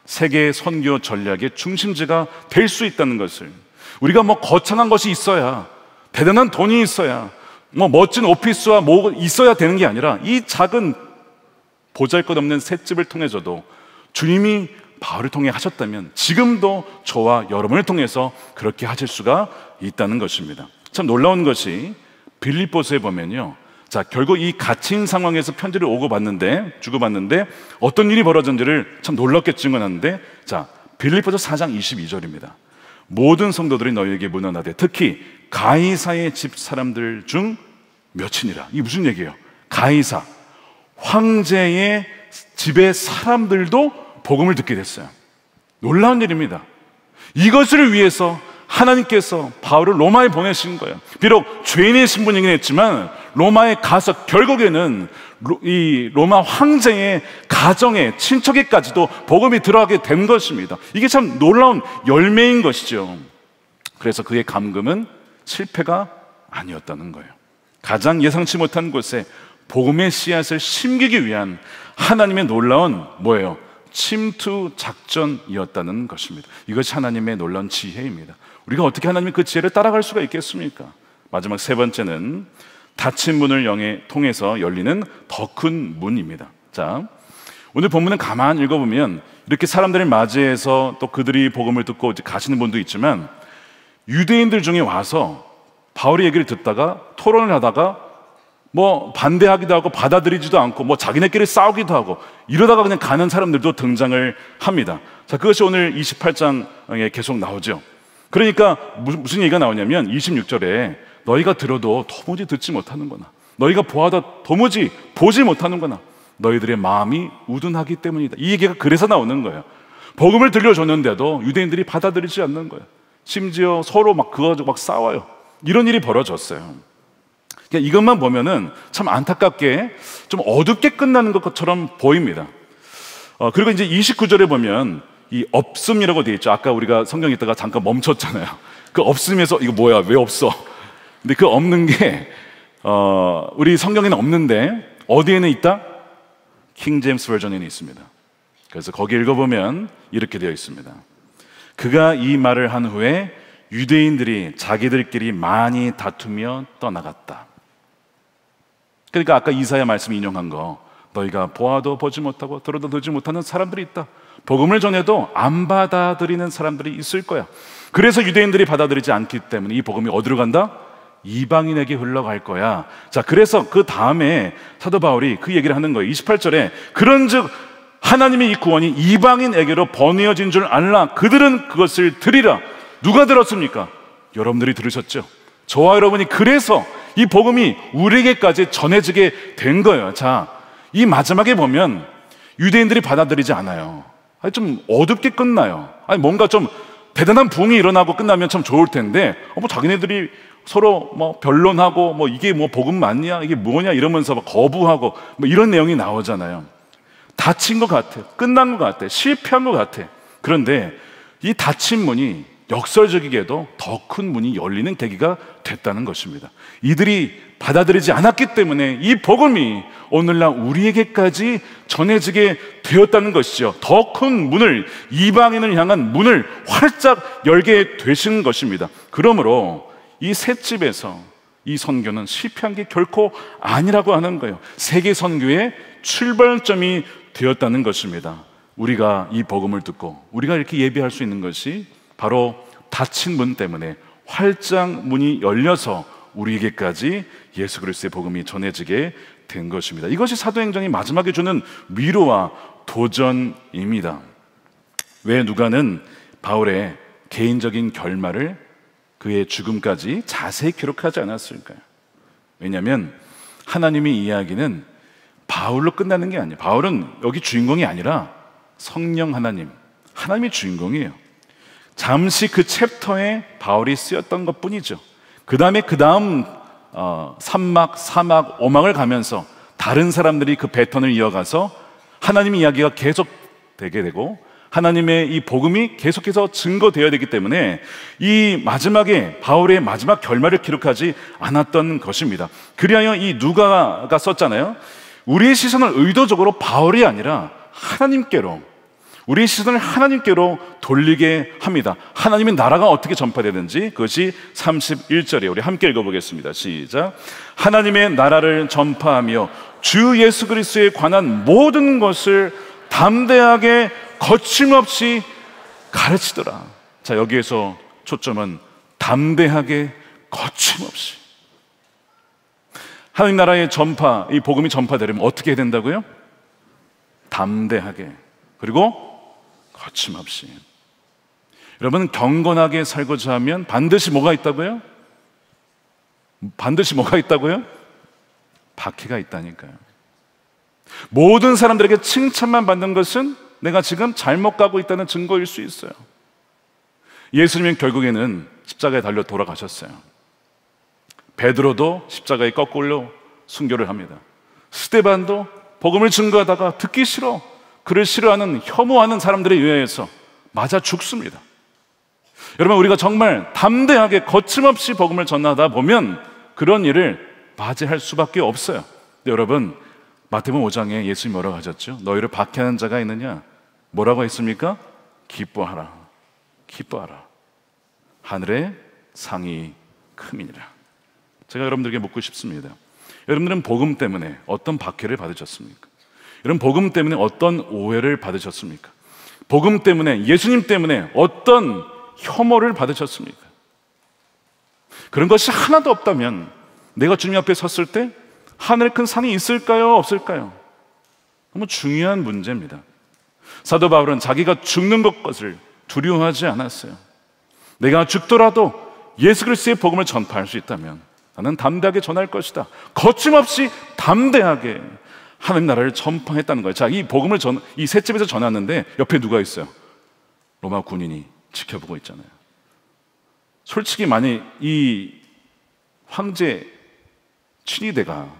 세계 선교 전략의 중심지가 될 수 있다는 것을, 우리가 뭐 거창한 것이 있어야, 대단한 돈이 있어야, 뭐 멋진 오피스와 뭐 있어야 되는 게 아니라, 이 작은 보잘것없는 셋집을 통해서도 주님이 바울을 통해 하셨다면 지금도 저와 여러분을 통해서 그렇게 하실 수가 있다는 것입니다. 참 놀라운 것이 빌립보서에 보면요, 자, 결국 이 갇힌 상황에서 편지를 주고받는데 어떤 일이 벌어졌는지를 참 놀랍게 증언하는데, 자, 빌립보서 4장 22절입니다. 모든 성도들이 너희에게 문안하되 특히 가이사의 집 사람들 중 몇이니라. 이게 무슨 얘기예요? 가이사, 황제의 집의 사람들도 복음을 듣게 됐어요. 놀라운 일입니다. 이것을 위해서 하나님께서 바울을 로마에 보내신 거예요. 비록 죄인의 신분이긴 했지만 로마에 가서 결국에는 이 로마 황제의 가정에, 친척에까지도 복음이 들어가게 된 것입니다. 이게 참 놀라운 열매인 것이죠. 그래서 그의 감금은 실패가 아니었다는 거예요. 가장 예상치 못한 곳에 복음의 씨앗을 심기기 위한 하나님의 놀라운 뭐예요? 침투 작전이었다는 것입니다. 이것이 하나님의 놀라운 지혜입니다. 우리가 어떻게 하나님의 그 지혜를 따라갈 수가 있겠습니까? 마지막 세 번째는 닫힌 문을 통해서 열리는 더 큰 문입니다. 자, 오늘 본문은 가만히 읽어보면 이렇게 사람들을 맞이해서 또 그들이 복음을 듣고 이제 가시는 분도 있지만, 유대인들 중에 와서 바울의 얘기를 듣다가 토론을 하다가 뭐 반대하기도 하고 받아들이지도 않고 뭐 자기네끼리 싸우기도 하고 이러다가 그냥 가는 사람들도 등장을 합니다. 자, 그것이 오늘 28장에 계속 나오죠. 그러니까 무슨 얘기가 나오냐면 26절에 너희가 들어도 도무지 듣지 못하는구나, 너희가 보아도 도무지 보지 못하는구나, 너희들의 마음이 우둔하기 때문이다. 이 얘기가 그래서 나오는 거예요. 복음을 들려줬는데도 유대인들이 받아들이지 않는 거예요. 심지어 서로 막 그거 가지고 막 싸워요. 이런 일이 벌어졌어요. 그러니까 이것만 보면은 참 안타깝게 좀 어둡게 끝나는 것처럼 보입니다. 그리고 이제 29절에 보면 이 없음이라고 되어 있죠. 아까 우리가 성경 읽다가 잠깐 멈췄잖아요. 그 없음에서 이거 뭐야, 왜 없어? 근데 그 없는 게 우리 성경에는 없는데 어디에는 있다? 킹 제임스 버전에는 있습니다. 그래서 거기 읽어보면 이렇게 되어 있습니다. 그가 이 말을 한 후에 유대인들이 자기들끼리 많이 다투며 떠나갔다. 그러니까 아까 이사야 말씀 인용한 거, 너희가 보아도 보지 못하고 들어도 듣지 못하는 사람들이 있다. 복음을 전해도 안 받아들이는 사람들이 있을 거야. 그래서 유대인들이 받아들이지 않기 때문에 이 복음이 어디로 간다? 이방인에게 흘러갈 거야. 자, 그래서 그 다음에 사도 바울이 그 얘기를 하는 거예요. 28절에 그런즉 하나님의 이 구원이 이방인에게로 번이어진 줄 알라. 그들은 그것을 들으리라. 누가 들었습니까? 여러분들이 들으셨죠? 저와 여러분이 그래서 이 복음이 우리에게까지 전해지게 된 거예요. 자, 이 마지막에 보면 유대인들이 받아들이지 않아요. 아니, 좀 어둡게 끝나요. 아니, 뭔가 좀 대단한 부흥이 일어나고 끝나면 참 좋을 텐데, 뭐 자기네들이 서로 뭐 변론하고 뭐 이게 뭐 복음 맞냐, 이게 뭐냐 이러면서 막 거부하고 뭐 이런 내용이 나오잖아요. 닫힌 것 같아, 끝난 것 같아, 실패한 것 같아. 그런데 이 닫힌 문이 역설적이게도 더 큰 문이 열리는 계기가 됐다는 것입니다. 이들이 받아들이지 않았기 때문에 이 복음이 오늘날 우리에게까지 전해지게 되었다는 것이죠. 더 큰 문을, 이방인을 향한 문을 활짝 열게 되신 것입니다. 그러므로 이 셋집에서 이 선교는 실패한 게 결코 아니라고 하는 거예요. 세계 선교의 출발점이 되었다는 것입니다. 우리가 이 복음을 듣고 우리가 이렇게 예배할 수 있는 것이 바로 닫힌 문 때문에 활짝 문이 열려서 우리에게까지 예수 그리스도의 복음이 전해지게 된 것입니다. 이것이 사도행전이 마지막에 주는 위로와 도전입니다. 왜 누가는 바울의 개인적인 결말을 그의 죽음까지 자세히 기록하지 않았을까요? 왜냐하면 하나님의 이야기는 바울로 끝나는 게 아니에요. 바울은 여기 주인공이 아니라 성령 하나님이 주인공이에요. 잠시 그 챕터에 바울이 쓰였던 것 뿐이죠. 그 다음 산막, 사막, 오막을 가면서 다른 사람들이 그 배턴을 이어가서 하나님의 이야기가 계속 되게 되고 하나님의 이 복음이 계속해서 증거되어야 되기 때문에 이 마지막에 바울의 마지막 결말을 기록하지 않았던 것입니다. 그리하여 이 누가가 썼잖아요. 우리의 시선을 의도적으로 바울이 아니라 하나님께로, 우리의 시선을 하나님께로 돌리게 합니다. 하나님의 나라가 어떻게 전파되는지 그것이 31절에 우리 함께 읽어보겠습니다. 시작. 하나님의 나라를 전파하며 주 예수 그리스도에 관한 모든 것을 담대하게 거침없이 가르치더라. 자, 여기에서 초점은 담대하게 거침없이. 하나님 나라의 전파, 이 복음이 전파되려면 어떻게 해야 된다고요? 담대하게, 그리고 거침없이. 여러분, 경건하게 살고자 하면 반드시 뭐가 있다고요? 반드시 뭐가 있다고요? 박해가 있다니까요. 모든 사람들에게 칭찬만 받는 것은 내가 지금 잘못 가고 있다는 증거일 수 있어요. 예수님은 결국에는 십자가에 달려 돌아가셨어요. 베드로도 십자가에 거꾸로 순교를 합니다. 스데반도 복음을 증거하다가 듣기 싫어, 그를 싫어하는, 혐오하는 사람들에 의해서 맞아 죽습니다. 여러분, 우리가 정말 담대하게 거침없이 복음을 전하다 보면 그런 일을 맞이할 수밖에 없어요. 여러분, 마태복음 5장에 예수님이 뭐라고 하셨죠? 너희를 박해하는 자가 있느냐? 뭐라고 했습니까? 기뻐하라, 기뻐하라. 하늘의 상이 큼이니라. 제가 여러분들에게 묻고 싶습니다. 여러분들은 복음 때문에 어떤 박해를 받으셨습니까? 여러분, 복음 때문에 어떤 오해를 받으셨습니까? 복음 때문에, 예수님 때문에 어떤 혐오를 받으셨습니까? 그런 것이 하나도 없다면 내가 주님 앞에 섰을 때 하늘 큰 상이 있을까요? 없을까요? 너무 중요한 문제입니다. 사도 바울은 자기가 죽는 것을 두려워하지 않았어요. 내가 죽더라도 예수 그리스도의 복음을 전파할 수 있다면 나는 담대하게 전할 것이다. 거침없이 담대하게 하나님 나라를 전파했다는 거예요. 자, 이 복음을 이 셋 집에서 전하는데 옆에 누가 있어요? 로마 군인이 지켜보고 있잖아요. 솔직히 만약 이 황제 친위대가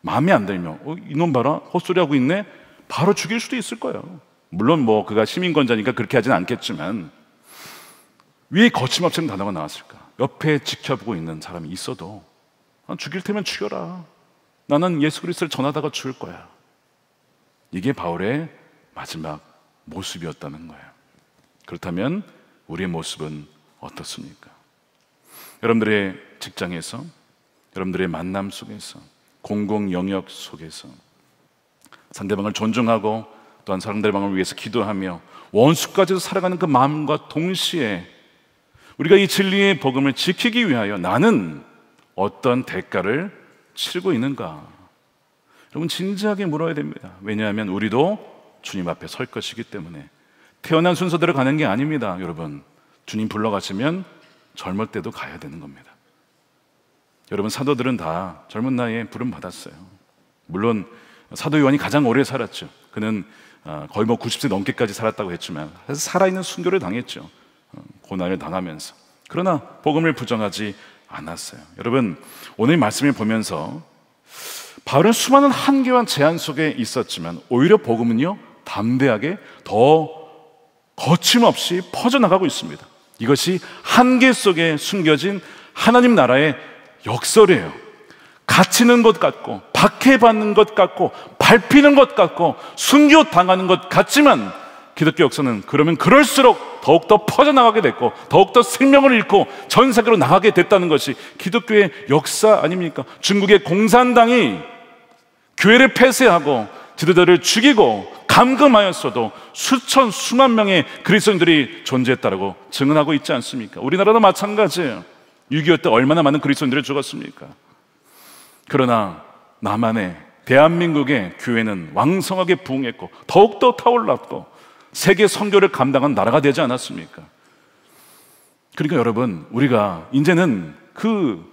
마음에 안 들면 이놈 봐라, 헛소리하고 있네, 바로 죽일 수도 있을 거예요. 물론 뭐 그가 시민권자니까 그렇게 하진 않겠지만 왜 거침없이 단어가 나왔을까? 옆에 지켜보고 있는 사람이 있어도 죽일 테면 죽여라, 나는 예수 그리스도를 전하다가 죽을 거야. 이게 바울의 마지막 모습이었다는 거예요. 그렇다면 우리의 모습은 어떻습니까? 여러분들의 직장에서, 여러분들의 만남 속에서, 공공 영역 속에서 상대방을 존중하고 또한 상대방을 위해서 기도하며 원수까지도 살아가는 그 마음과 동시에 우리가 이 진리의 복음을 지키기 위하여 나는 어떤 대가를 치르고 있는가? 여러분, 진지하게 물어야 됩니다. 왜냐하면 우리도 주님 앞에 설 것이기 때문에. 태어난 순서대로 가는 게 아닙니다. 여러분, 주님 불러가시면 젊을 때도 가야 되는 겁니다. 여러분, 사도들은 다 젊은 나이에 부름 받았어요. 물론 사도 요한이 가장 오래 살았죠. 그는 거의 90세 넘게까지 살았다고 했지만 살아있는 순교를 당했죠. 고난을 당하면서. 그러나 복음을 부정하지 않았어요. 여러분, 오늘 말씀을 보면서 바울은 수많은 한계와 제한 속에 있었지만 오히려 복음은요, 담대하게 더 거침없이 퍼져나가고 있습니다. 이것이 한계 속에 숨겨진 하나님 나라의 역설이에요. 갇히는 것 같고 박해받는 것 같고 밟히는 것 같고 순교당하는 것 같지만 기독교 역사는 그러면 그럴수록 더욱더 퍼져나가게 됐고 더욱더 생명을 잃고 전 세계로 나가게 됐다는 것이 기독교의 역사 아닙니까? 중국의 공산당이 교회를 폐쇄하고 지도자를 죽이고 감금하였어도 수천 수만 명의 그리스도인들이 존재했다고 증언하고 있지 않습니까? 우리나라도 마찬가지예요. 6.25 때 얼마나 많은 그리스도인들이 죽었습니까? 그러나 남한의 대한민국의 교회는 왕성하게 부흥했고 더욱더 타올랐고 세계 선교를 감당한 나라가 되지 않았습니까? 그러니까 여러분, 우리가 이제는 그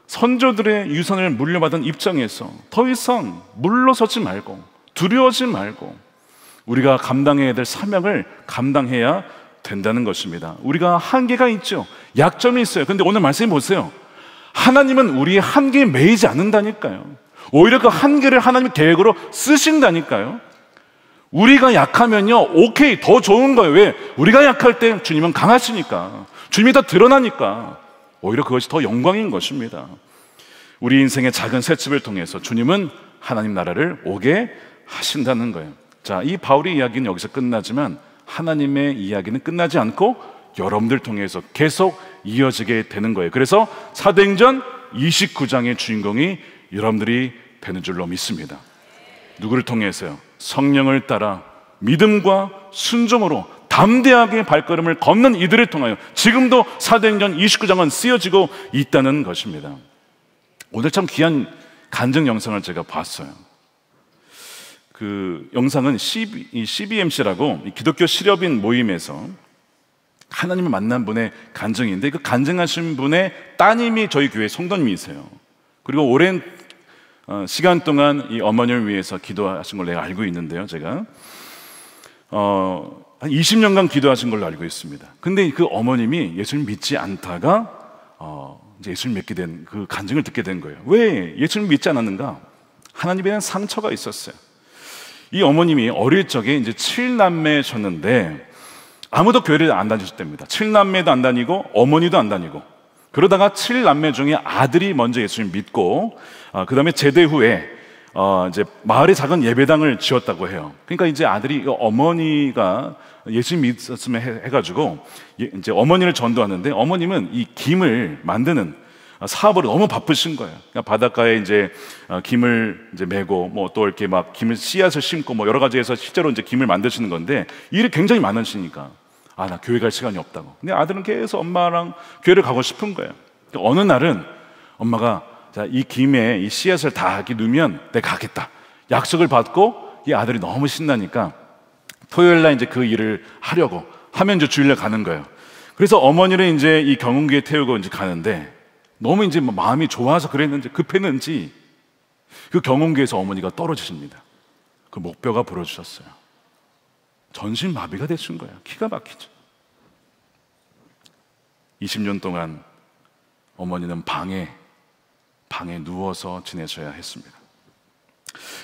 선조들의 유산을 물려받은 입장에서 더 이상 물러서지 말고 두려워하지 말고 우리가 감당해야 될 사명을 감당해야 된다는 것입니다. 우리가 한계가 있죠. 약점이 있어요. 그런데 오늘 말씀 보세요. 하나님은 우리의 한계에 매이지 않는다니까요. 오히려 그 한계를 하나님의 계획으로 쓰신다니까요. 우리가 약하면요, 오케이, 더 좋은 거예요. 왜? 우리가 약할 때 주님은 강하시니까, 주님이 더 드러나니까 오히려 그것이 더 영광인 것입니다. 우리 인생의 작은 새집을 통해서 주님은 하나님 나라를 오게 하신다는 거예요. 자, 이 바울의 이야기는 여기서 끝나지만 하나님의 이야기는 끝나지 않고 여러분들 통해서 계속 이어지게 되는 거예요. 그래서 사도행전 29장의 주인공이 여러분들이 되는 줄로 믿습니다. 누구를 통해서요? 성령을 따라 믿음과 순종으로 담대하게 발걸음을 걷는 이들을 통하여 지금도 사도행전 29장은 쓰여지고 있다는 것입니다. 오늘 참 귀한 간증 영상을 제가 봤어요. 그 영상은 CBMC라고 기독교 실업인 모임에서 하나님을 만난 분의 간증인데, 그 간증하신 분의 따님이 저희 교회 성도님이세요. 그리고 오랜 시간 동안 이 어머니를 위해서 기도하신 걸 내가 알고 있는데요. 제가 한 20년간 기도하신 걸로 알고 있습니다. 근데 그 어머님이 예수를 믿지 않다가 이제 예수를 믿게 된 그 간증을 듣게 된 거예요. 왜 예수를 믿지 않았는가? 하나님에 대한 상처가 있었어요. 이 어머님이 어릴 적에 이제 7남매셨는데 아무도 교회를 안 다니셨답니다. 7남매도 안 다니고 어머니도 안 다니고, 그러다가 7남매 중에 아들이 먼저 예수를 믿고 그 다음에 제대 후에 이제 마을에 작은 예배당을 지었다고 해요. 그러니까 이제 아들이 어머니가 예수 믿었으면 해가지고 이제 어머니를 전도하는데, 어머님은 이 김을 만드는 사업으로 너무 바쁘신 거예요. 그러니까 바닷가에 이제 김을 이제 메고 뭐 또 이렇게 막 김을 씨앗을 심고 뭐 여러 가지 해서 실제로 이제 김을 만드시는 건데 일이 굉장히 많으시니까 나 교회 갈 시간이 없다고. 근데 아들은 계속 엄마랑 교회를 가고 싶은 거예요. 그러니까 어느 날은 엄마가 자, 이 김에 이 씨앗을 다 이렇게 넣으면 내가 가겠다 약속을 받고, 이 아들이 너무 신나니까 토요일 날 이제 그 일을 하려고 하면 이제 주일날 가는 거예요. 그래서 어머니를 이제 이 경운기에 태우고 이제 가는데 너무 이제 마음이 좋아서 그랬는지 급했는지 그 경운기에서 어머니가 떨어지십니다. 그 목뼈가 부러지셨어요. 전신마비가 되신 거예요. 기가 막히죠. 20년 동안 어머니는 방에 누워서 지내셔야 했습니다.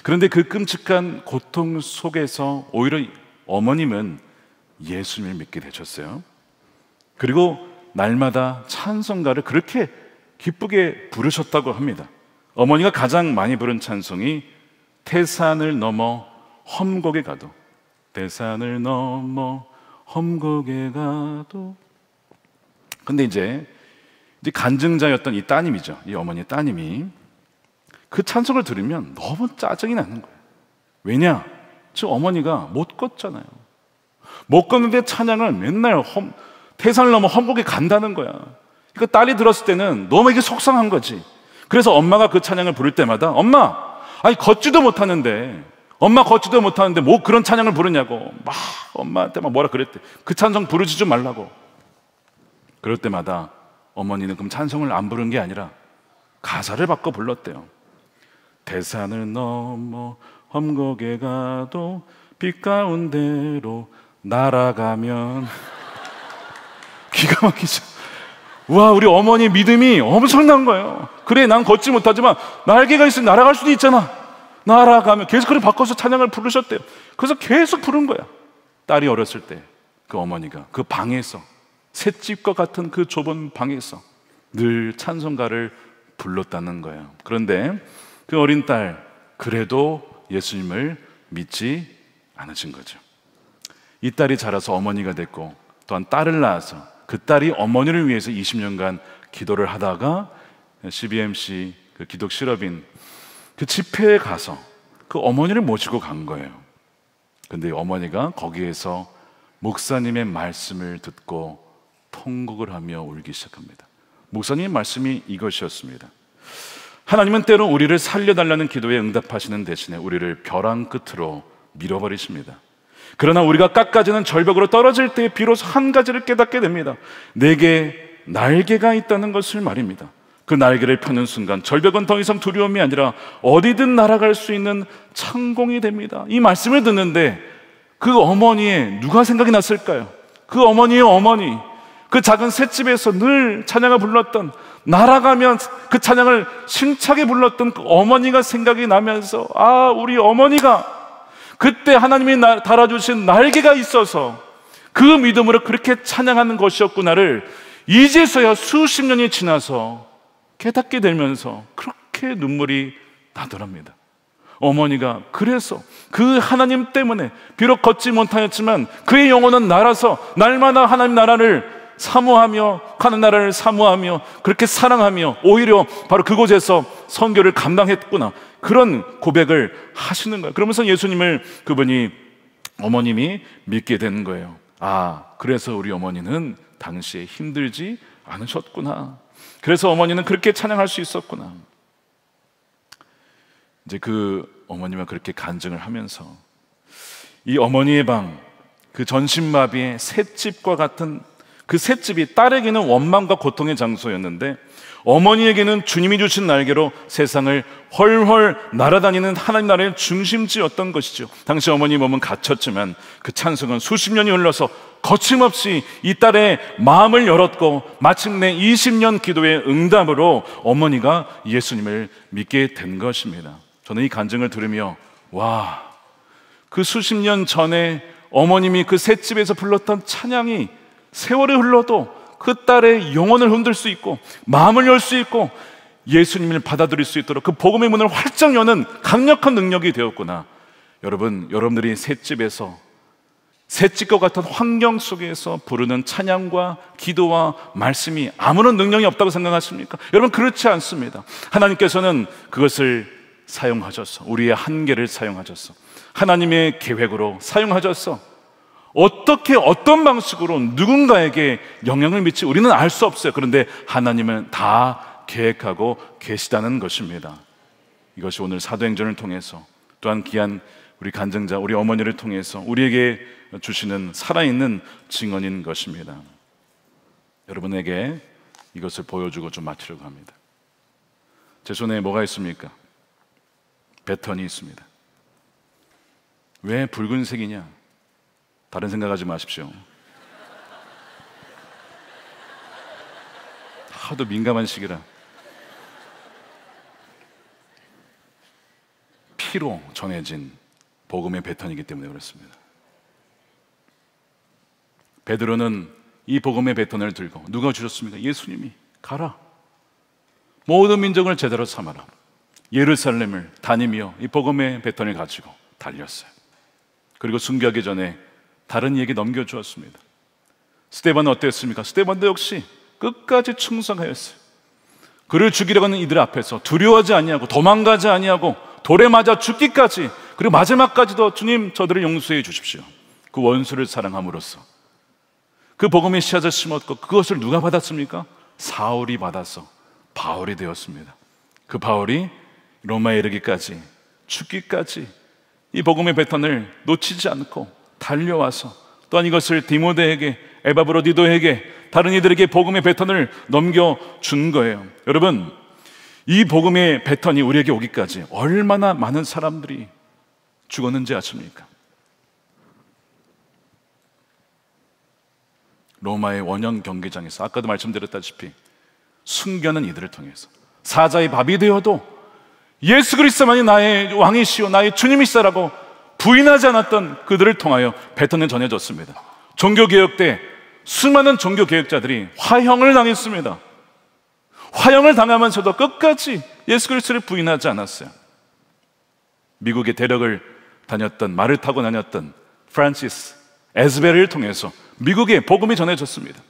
그런데 그 끔찍한 고통 속에서 오히려 어머님은 예수님을 믿게 되셨어요. 그리고 날마다 찬송가를 그렇게 기쁘게 부르셨다고 합니다. 어머니가 가장 많이 부른 찬송이 태산을 넘어 험곡에 가도, 태산을 넘어 험곡에 가도. 근데 이제 간증자였던 이 따님이죠. 이 어머니의 따님이 그 찬송을 들으면 너무 짜증이 나는 거예요. 왜냐? 저 어머니가 못 걷잖아요. 못 걷는데 찬양을 맨날 태산을 넘어 험곡에 간다는 거야. 그러니까 딸이 들었을 때는 너무 이게 속상한 거지. 그래서 엄마가 그 찬양을 부를 때마다 엄마, 아니 걷지도 못하는데 뭐 그런 찬양을 부르냐고 막 엄마한테 막 뭐라 그랬대. 그 찬송 부르지 좀 말라고. 그럴 때마다 어머니는 그럼 찬송을 안 부른 게 아니라 가사를 바꿔 불렀대요. 태산을 넘어 험곡에 가도 빛 가운데로 날아가면. 기가 막히죠. 와, 우리 어머니 믿음이 엄청난 거예요. 그래, 난 걷지 못하지만 날개가 있으면 날아갈 수도 있잖아. 날아가면. 계속 그걸 바꿔서 찬양을 부르셨대요. 그래서 계속 부른 거야. 딸이 어렸을 때 그 어머니가 그 방에서, 셋집과 같은 그 좁은 방에서 늘 찬송가를 불렀다는 거예요. 그런데 그 어린 딸, 그래도 예수님을 믿지 않으신 거죠. 이 딸이 자라서 어머니가 됐고 또한 딸을 낳아서 그 딸이 어머니를 위해서 20년간 기도를 하다가 CBMC 그 기독 실업인 그 집회에 가서 그 어머니를 모시고 간 거예요. 근데 어머니가 거기에서 목사님의 말씀을 듣고 통곡을 하며 울기 시작합니다. 목사님의 말씀이 이것이었습니다. 하나님은 때로 우리를 살려달라는 기도에 응답하시는 대신에 우리를 벼랑 끝으로 밀어버리십니다. 그러나 우리가 깎아지는 절벽으로 떨어질 때 비로소 한 가지를 깨닫게 됩니다. 내게 날개가 있다는 것을 말입니다. 그 날개를 펴는 순간 절벽은 더 이상 두려움이 아니라 어디든 날아갈 수 있는 창공이 됩니다. 이 말씀을 듣는데 그 어머니의 누가 생각이 났을까요? 그 어머니의 어머니, 그 작은 셋집에서 늘 찬양을 불렀던, 날아가면 그 찬양을 심차게 불렀던 그 어머니가 생각이 나면서, 아, 우리 어머니가 그때 하나님이 달아주신 날개가 있어서 그 믿음으로 그렇게 찬양하는 것이었구나를 이제서야 수십 년이 지나서 깨닫게 되면서 그렇게 눈물이 나더랍니다. 어머니가 그래서 그 하나님 때문에 비록 걷지 못하였지만 그의 영혼은 날아서 날마다 하나님 나라를 사모하며, 하나님 나라를 사모하며 그렇게 사랑하며 오히려 바로 그곳에서 선교를 감당했구나, 그런 고백을 하시는 거예요. 그러면서 예수님을 그분이, 어머님이 믿게 되는 거예요. 아, 그래서 우리 어머니는 당시에 힘들지 않으셨구나. 그래서 어머니는 그렇게 찬양할 수 있었구나. 이제 그 어머니와 그렇게 간증을 하면서 이 어머니의 방, 그 전신마비의 셋집과 같은 그 셋집이 딸에게는 원망과 고통의 장소였는데 어머니에게는 주님이 주신 날개로 세상을 훨훨 날아다니는 하나님 나라의 중심지였던 것이죠. 당시 어머니 몸은 갇혔지만 그 찬송은 수십 년이 흘러서 거침없이 이 딸의 마음을 열었고 마침내 20년 기도의 응답으로 어머니가 예수님을 믿게 된 것입니다. 저는 이 간증을 들으며, 와, 그 수십 년 전에 어머님이 그 셋집에서 불렀던 찬양이 세월이 흘러도 그 딸의 영혼을 흔들 수 있고 마음을 열 수 있고 예수님을 받아들일 수 있도록 그 복음의 문을 활짝 여는 강력한 능력이 되었구나. 여러분, 여러분들이 셋집에서, 셋집과 같은 환경 속에서 부르는 찬양과 기도와 말씀이 아무런 능력이 없다고 생각하십니까? 여러분, 그렇지 않습니다. 하나님께서는 그것을 사용하셔서, 우리의 한계를 사용하셔서 하나님의 계획으로 사용하셔서 어떻게, 어떤 방식으로 누군가에게 영향을 미치 우리는 알 수 없어요. 그런데 하나님은 다 계획하고 계시다는 것입니다. 이것이 오늘 사도행전을 통해서, 또한 귀한 우리 간증자, 우리 어머니를 통해서 우리에게 주시는 살아있는 증언인 것입니다. 여러분에게 이것을 보여주고 좀 마치려고 합니다. 제 손에 뭐가 있습니까? 배턴이 있습니다. 왜 붉은색이냐? 다른 생각하지 마십시오. 하도 민감한 시기라. 피로 정해진 복음의 배턴이기 때문에 그렇습니다. 베드로는 이 복음의 배턴을 들고, 누가 주셨습니까? 예수님이. 가라, 모든 민족을 제대로 삼아라. 예루살렘을 다니며 이 복음의 배턴을 가지고 달렸어요. 그리고 순교하기 전에 다른 이에게 넘겨주었습니다. 스데반은 어땠습니까? 스데반도 역시 끝까지 충성하였어요. 그를 죽이려고 하는 이들 앞에서 두려워하지 아니하고 도망가지 아니하고 돌에 맞아 죽기까지, 그리고 마지막까지도 주님, 저들을 용서해 주십시오. 그 원수를 사랑함으로써 그 복음의 씨앗을 심었고 그것을 누가 받았습니까? 사울이 받아서 바울이 되었습니다. 그 바울이 로마에 이르기까지, 죽기까지 이 복음의 배턴을 놓치지 않고 달려와서 또한 이것을 디모데에게, 에바브로디도에게, 다른 이들에게 복음의 배턴을 넘겨준 거예요. 여러분, 이 복음의 배턴이 우리에게 오기까지 얼마나 많은 사람들이 죽었는지 아십니까? 로마의 원형 경기장에서 아까도 말씀드렸다시피 순교하는 이들을 통해서 사자의 밥이 되어도 예수 그리스도만이 나의 왕이시오, 나의 주님이시라고 부인하지 않았던 그들을 통하여 배턴은 전해졌습니다. 종교개혁 때 수많은 종교개혁자들이 화형을 당했습니다. 화형을 당하면서도 끝까지 예수 그리스도를 부인하지 않았어요. 미국의 대륙을 다녔던, 말을 타고 다녔던 프란시스 에스베르를 통해서 미국에 복음이 전해졌습니다.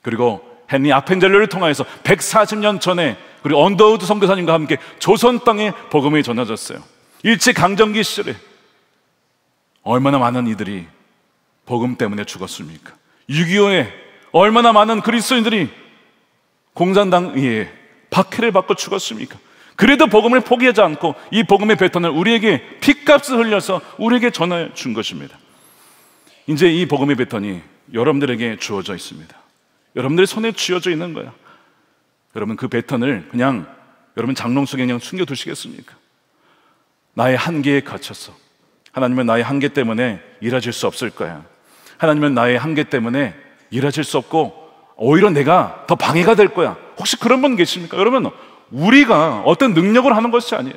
그리고 헨리 아펜젤러를 통해서 140년 전에, 그리고 언더우드 선교사님과 함께 조선 땅에 복음이 전해졌어요. 일제강점기 시절에 얼마나 많은 이들이 복음 때문에 죽었습니까? 6.25에 얼마나 많은 그리스도인들이 공산당 위에 박해를 받고 죽었습니까? 그래도 복음을 포기하지 않고 이 복음의 배턴을 우리에게 피값을 흘려서 우리에게 전해 준 것입니다. 이제 이 복음의 배턴이 여러분들에게 주어져 있습니다. 여러분들의 손에 쥐어져 있는 거야. 여러분 그 배턴을 그냥 여러분 장롱 속에 그냥 숨겨두시겠습니까? 나의 한계에 갇혔어. 하나님은 나의 한계 때문에 일하실 수 없을 거야. 하나님은 나의 한계 때문에 일하실 수 없고 오히려 내가 더 방해가 될 거야. 혹시 그런 분 계십니까? 여러분, 우리가 어떤 능력을 하는 것이 아니에요.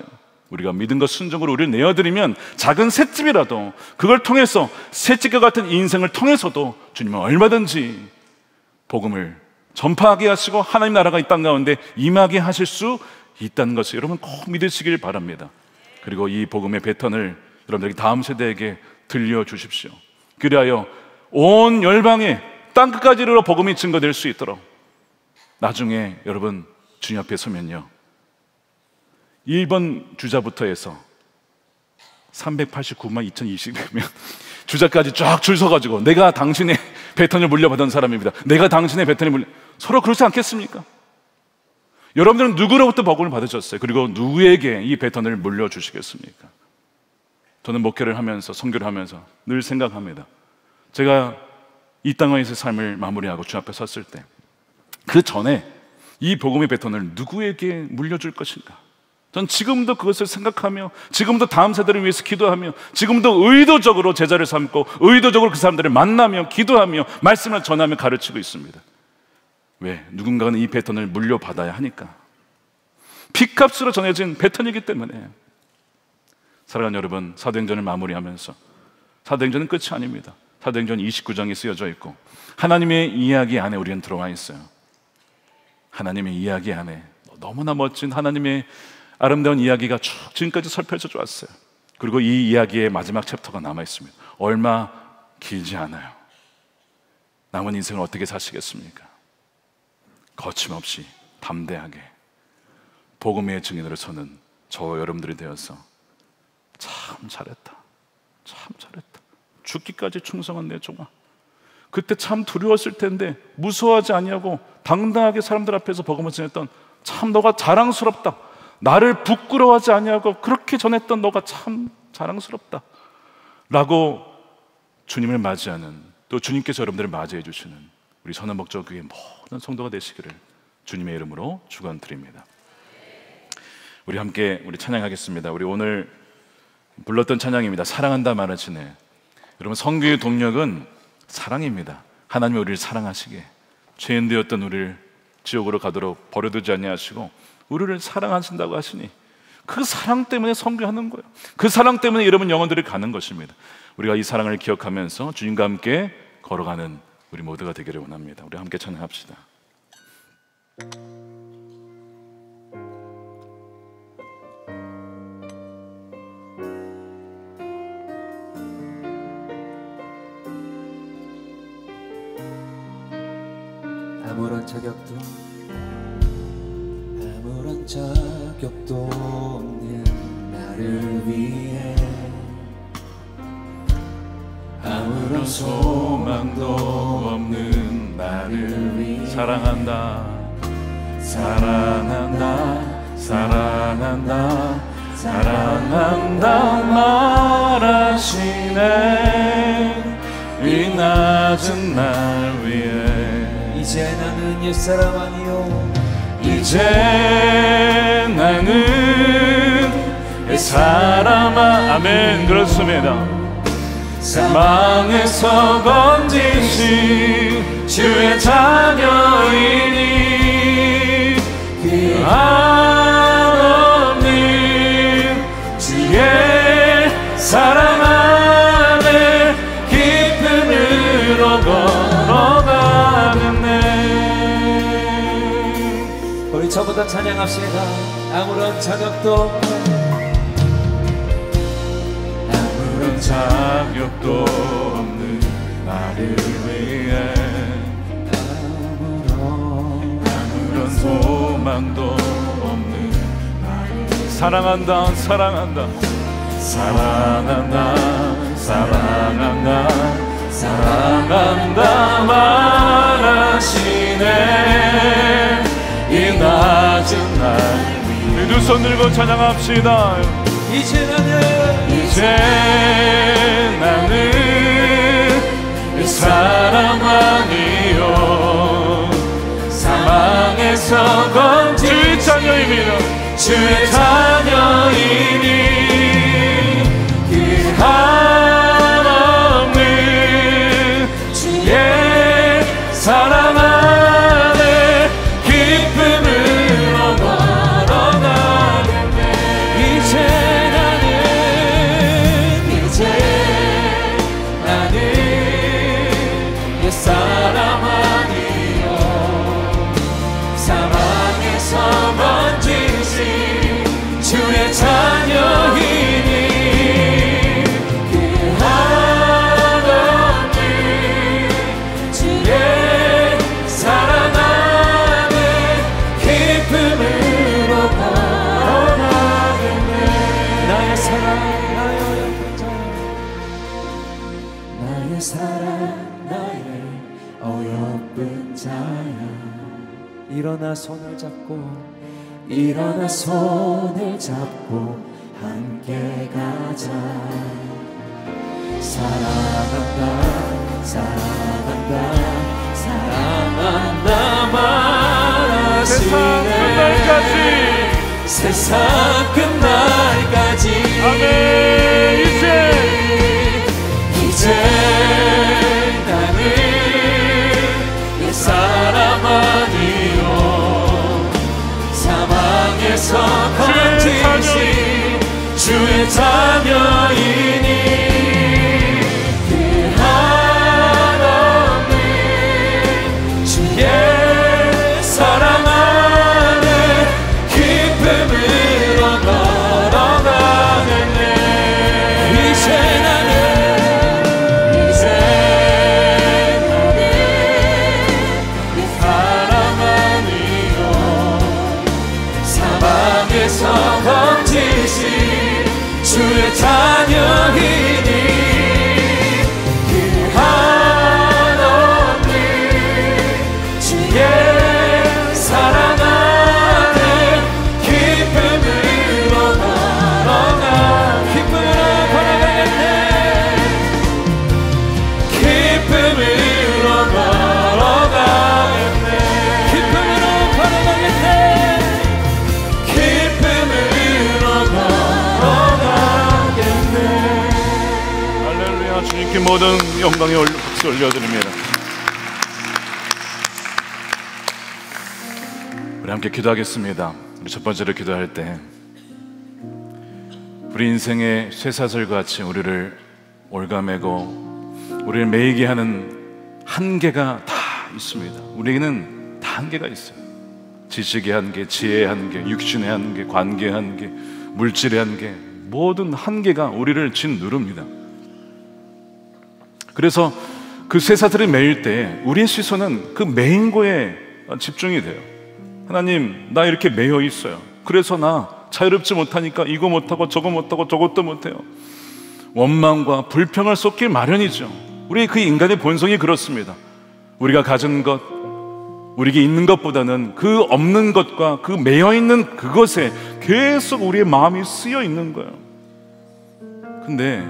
우리가 믿음과 순종으로 우리를 내어드리면 작은 셋집이라도 그걸 통해서 셋집과 같은 인생을 통해서도 주님은 얼마든지 복음을 전파하게 하시고 하나님 나라가 이 땅 가운데 임하게 하실 수 있다는 것을 여러분 꼭 믿으시길 바랍니다. 그리고 이 복음의 배턴을 여러분들에게 다음 세대에게 들려주십시오. 그리하여 온 열방에 땅끝까지 이르러 복음이 증거될 수 있도록 나중에 여러분 주님 앞에 서면요 1번 주자부터 해서 389만 2020명 주자까지 쫙 줄 서가지고 내가 당신의 배턴을 물려받은 사람입니다. 내가 당신의 배턴을 서로 그렇지 않겠습니까? 여러분들은 누구로부터 복음을 받으셨어요? 그리고 누구에게 이 배턴을 물려주시겠습니까? 저는 목회를 하면서 선교를 하면서 늘 생각합니다. 제가 이 땅에서의 삶을 마무리하고 주 앞에 섰을 때 그 전에 이 복음의 배턴을 누구에게 물려줄 것인가? 전 지금도 그것을 생각하며 지금도 다음 세대를 위해서 기도하며 지금도 의도적으로 제자를 삼고 의도적으로 그 사람들을 만나며 기도하며 말씀을 전하며 가르치고 있습니다. 왜? 누군가는 이 배턴을 물려받아야 하니까. 피값으로 전해진 배턴이기 때문에. 사랑하는 여러분, 사도행전을 마무리하면서 사도행전은 끝이 아닙니다. 사도행전 29장에 쓰여져 있고 하나님의 이야기 안에 우리는 들어와 있어요. 하나님의 이야기 안에 너무나 멋진 하나님의 아름다운 이야기가 쭉 지금까지 설펴져 왔어요. 그리고 이 이야기의 마지막 챕터가 남아 있습니다. 얼마 길지 않아요. 남은 인생을 어떻게 사시겠습니까? 거침없이 담대하게 복음의 증인으로 서는 저와 여러분들이 되어서 참 잘했다, 참 잘했다, 죽기까지 충성한 내 종아, 그때 참 두려웠을 텐데 무서워하지 아니하고 당당하게 사람들 앞에서 복음을 전했던 참 너가 자랑스럽다, 나를 부끄러워하지 아니하고 그렇게 전했던 너가 참 자랑스럽다 라고 주님을 맞이하는, 또 주님께서 여러분들을 맞이해 주시는 우리 선한목적교회 모든 성도가 되시기를 주님의 이름으로 축원드립니다. 우리 함께 우리 찬양하겠습니다. 우리 오늘 불렀던 찬양입니다. 사랑한다 말하시네. 여러분, 선교의 동력은 사랑입니다. 하나님이 우리를 사랑하시게, 죄인 되었던 우리를 지옥으로 가도록 버려두지 아니하시고 우리를 사랑하신다고 하시니 그 사랑 때문에 선교하는 거예요. 그 사랑 때문에 여러분 영혼들이 가는 것입니다. 우리가 이 사랑을 기억하면서 주님과 함께 걸어가는 우리 모두가 되기를 원합니다. 우리 함께 찬양합시다. 아무런 자격도 없는 나를 위해, 아무런 소망도 없는 나를 위해 사랑한다, 사랑한다, 사랑한다, 사랑한다 말하시네. 이 낮은 날 위해 이제 나는 옛사람 아니요, 이제 나는 옛사람아. 아멘. 그렇습니다. 사망에서 건지신 주의 자녀이니 그 하나님 주의 사랑 안에 기쁨으로 걸어가는 내. 우리 저보다 찬양합시다. 아무런 자격도 없는, 아무런 자격도 없는 나를 위해, 아무런 소망도 없는 나를 사랑한다, 사랑한다, 사랑한다, 사랑한다, 사랑한다 말하시네. 두 손 들고 찬양합시다. 이제 나는 그 사람 아니요 사망에서 건진 주의 자녀입니다. 주의 자녀이니 그 한없는 주의 사랑 안에 기쁨으로 걸어가겠네. 이제 나는 옛사람 아니요 사망에서 건지신 주의 자녀이니 그 한없는 주의 사랑 안에 기쁨으로 걸어가겠네. 나의 사랑 나의 어여쁜 자야 일어나 손을 잡고 함께 가자. 사랑한다 말하시네. 세상 끝날까지 아멘. 이제 나는 옛사람 아니요 사망에서 건지신 주의 자녀이니 그 한없는 주의 사랑 안에 기쁨으로 걸어가겠네. 이제 나는 건지신 주의 자녀이니 그 한없는 주의 사랑 안에 기쁨으로 걸어가겠네. 기쁨으로 걸어가겠네. 주님께 모든 영광의 박수 올려드립니다. 우리 함께 기도하겠습니다. 우리 첫 번째로 기도할 때 우리 인생의 쇠사슬같이 우리를 올가매고 우리를 매이게 하는 한계가 다 있습니다. 우리에게는 다 한계가 있어요. 지식의 한계, 지혜의 한계, 육신의 한계, 관계의 한계, 물질의 한계, 모든 한계가 우리를 짓누릅니다. 그래서 그 쇠사슬이 매일 때 우리의 시선은 그 매인 거에 집중이 돼요. 하나님, 나 이렇게 매여 있어요. 그래서 나 자유롭지 못하니까 이거 못하고 저거 못하고 저것도 못해요. 원망과 불평을 쏟길 마련이죠. 우리 그 인간의 본성이 그렇습니다. 우리가 가진 것, 우리에게 있는 것보다는 그 없는 것과 그 매여 있는 그것에 계속 우리의 마음이 쓰여 있는 거예요. 근데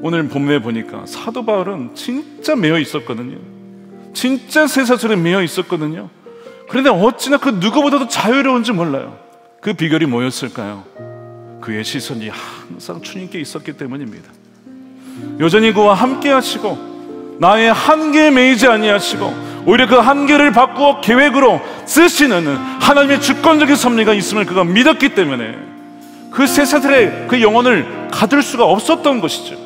오늘 본문에 보니까 사도 바울은 진짜 매여 있었거든요. 진짜 쇠사슬에 매여 있었거든요. 그런데 어찌나 그 누구보다도 자유로운지 몰라요. 그 비결이 뭐였을까요? 그의 시선이 항상 주님께 있었기 때문입니다. 여전히 그와 함께 하시고 나의 한계에 매이지 아니하시고 오히려 그 한계를 바꾸어 계획으로 쓰시는 하나님의 주권적인 섭리가 있음을 그가 믿었기 때문에 그 쇠사슬에 그 영혼을 가둘 수가 없었던 것이죠.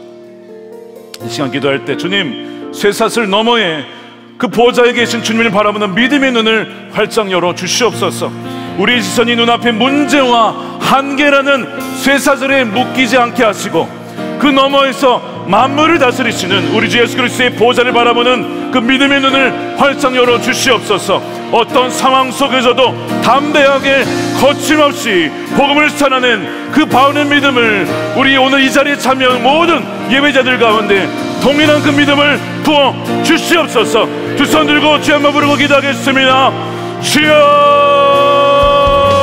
이 시간 기도할 때 주님, 쇠사슬 너머에 그 보좌에 계신 주님을 바라보는 믿음의 눈을 활짝 열어 주시옵소서. 우리 시선이 눈앞의 문제와 한계라는 쇠사슬에 묶이지 않게 하시고 그 너머에서 만물을 다스리시는 우리 주 예수 그리스도의 보좌를 바라보는 그 믿음의 눈을 활짝 열어 주시옵소서. 어떤 상황 속에서도 담대하게 거침없이 복음을 전하는 그 바울의 믿음을 우리 오늘 이 자리에 참여한 모든 예배자들 가운데 동일한 그 믿음을 부어 주시옵소서. 두 손 들고 주여 한번 부르고 기도하겠습니다. 주여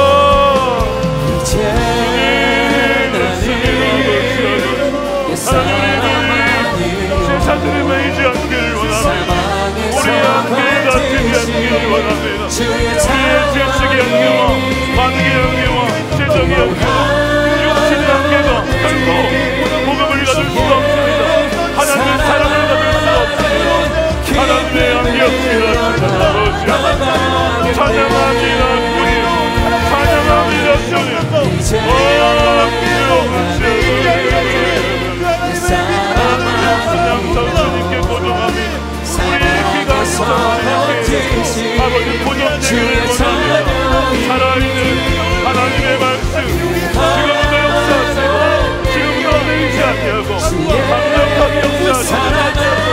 바라보고 강력한 역사하시는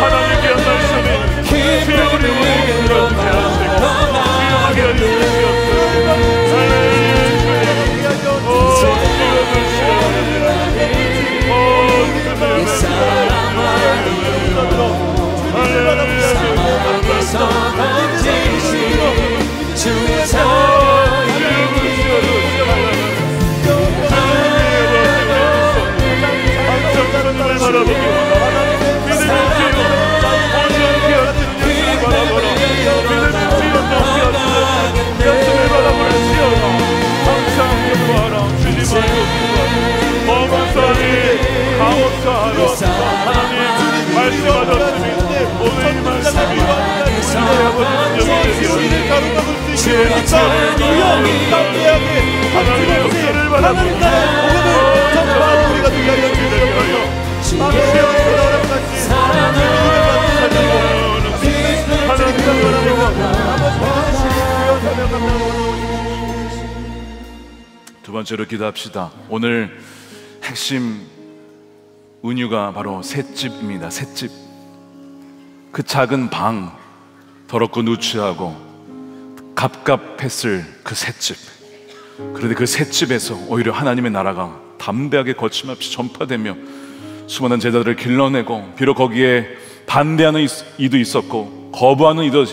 하나님의 귀한 말씀이 주여 우리 몸으로 대하시고 주여하게 해주시옵소서. 하나님 말씀하셨으니 오늘 이 말씀이 우리를 가로막을 수 있으니까 담대하게 하나님의 역사를 바라보고 복음을 전파하는 우리가 되게 하여 주시옵소서. 마음의 사랑같이 하나님의 두 번째로 기도합시다. 오늘 핵심 은유가 바로 셋집입니다. 셋집. 그 작은 방, 더럽고 누추하고 갑갑했을 그 셋집. 그런데 그 셋집에서 오히려 하나님의 나라가 담대하게 거침없이 전파되며 수많은 제자들을 길러내고, 비록 거기에 반대하는 이도 있었고 거부하는 이도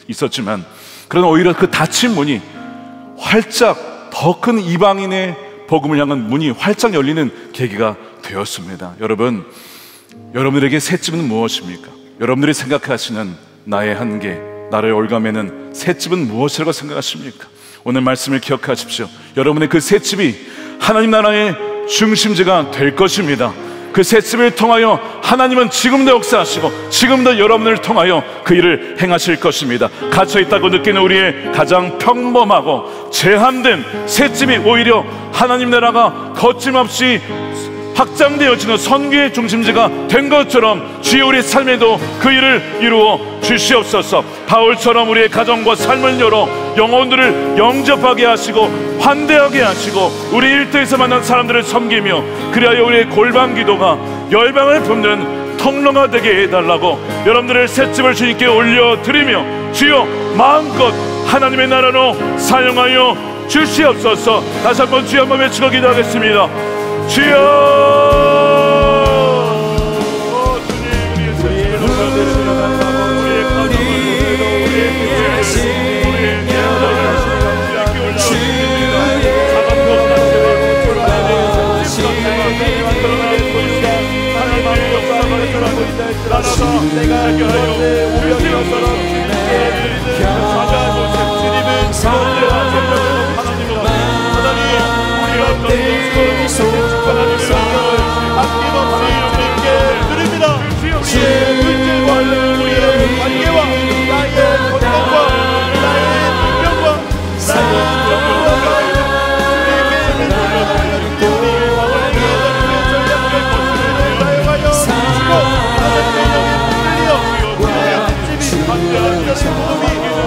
있었지만, 그러나 오히려 그 닫힌 문이 활짝, 더 큰 이방인의 복음을 향한 문이 활짝 열리는 계기가 되었습니다. 여러분, 여러분들에게 셋집은 무엇입니까? 여러분들이 생각하시는 나의 한계, 나를 올가매는 셋집은 무엇이라고 생각하십니까? 오늘 말씀을 기억하십시오. 여러분의 그 셋집이 하나님 나라의 중심지가 될 것입니다. 그 셋집을 통하여 하나님은 지금도 역사하시고 지금도 여러분을 통하여 그 일을 행하실 것입니다. 갇혀있다고 느끼는 우리의 가장 평범하고 제한된 셋집이 오히려 하나님 나라가 거침없이 확장되어지는 선교의 중심지가 된 것처럼 주여 우리 삶에도 그 일을 이루어 주시옵소서. 바울처럼 우리의 가정과 삶을 열어 영혼들을 영접하게 하시고 환대하게 하시고 우리 일터에서 만난 사람들을 섬기며, 그리하여 우리의 골방 기도가 열방을 품는 통로가 되게 해달라고 여러분들의 셋집을 주님께 올려드리며 주여 마음껏 하나님의 나라로 사용하여 주시옵소서. 다시 한번 주여 한번 외치고 기도하겠습니다. 주여! 내가 그것에 우연이어서는 주님께 사과하고 주님은 그것을 하나님 우리가 어떤 하나님의 명령을 아낌없이 주님께 드립니다. 우리의 문제와 우리의 관계와 나의 건강과 나의 능력과 나의 정보가 주님께 드립니다.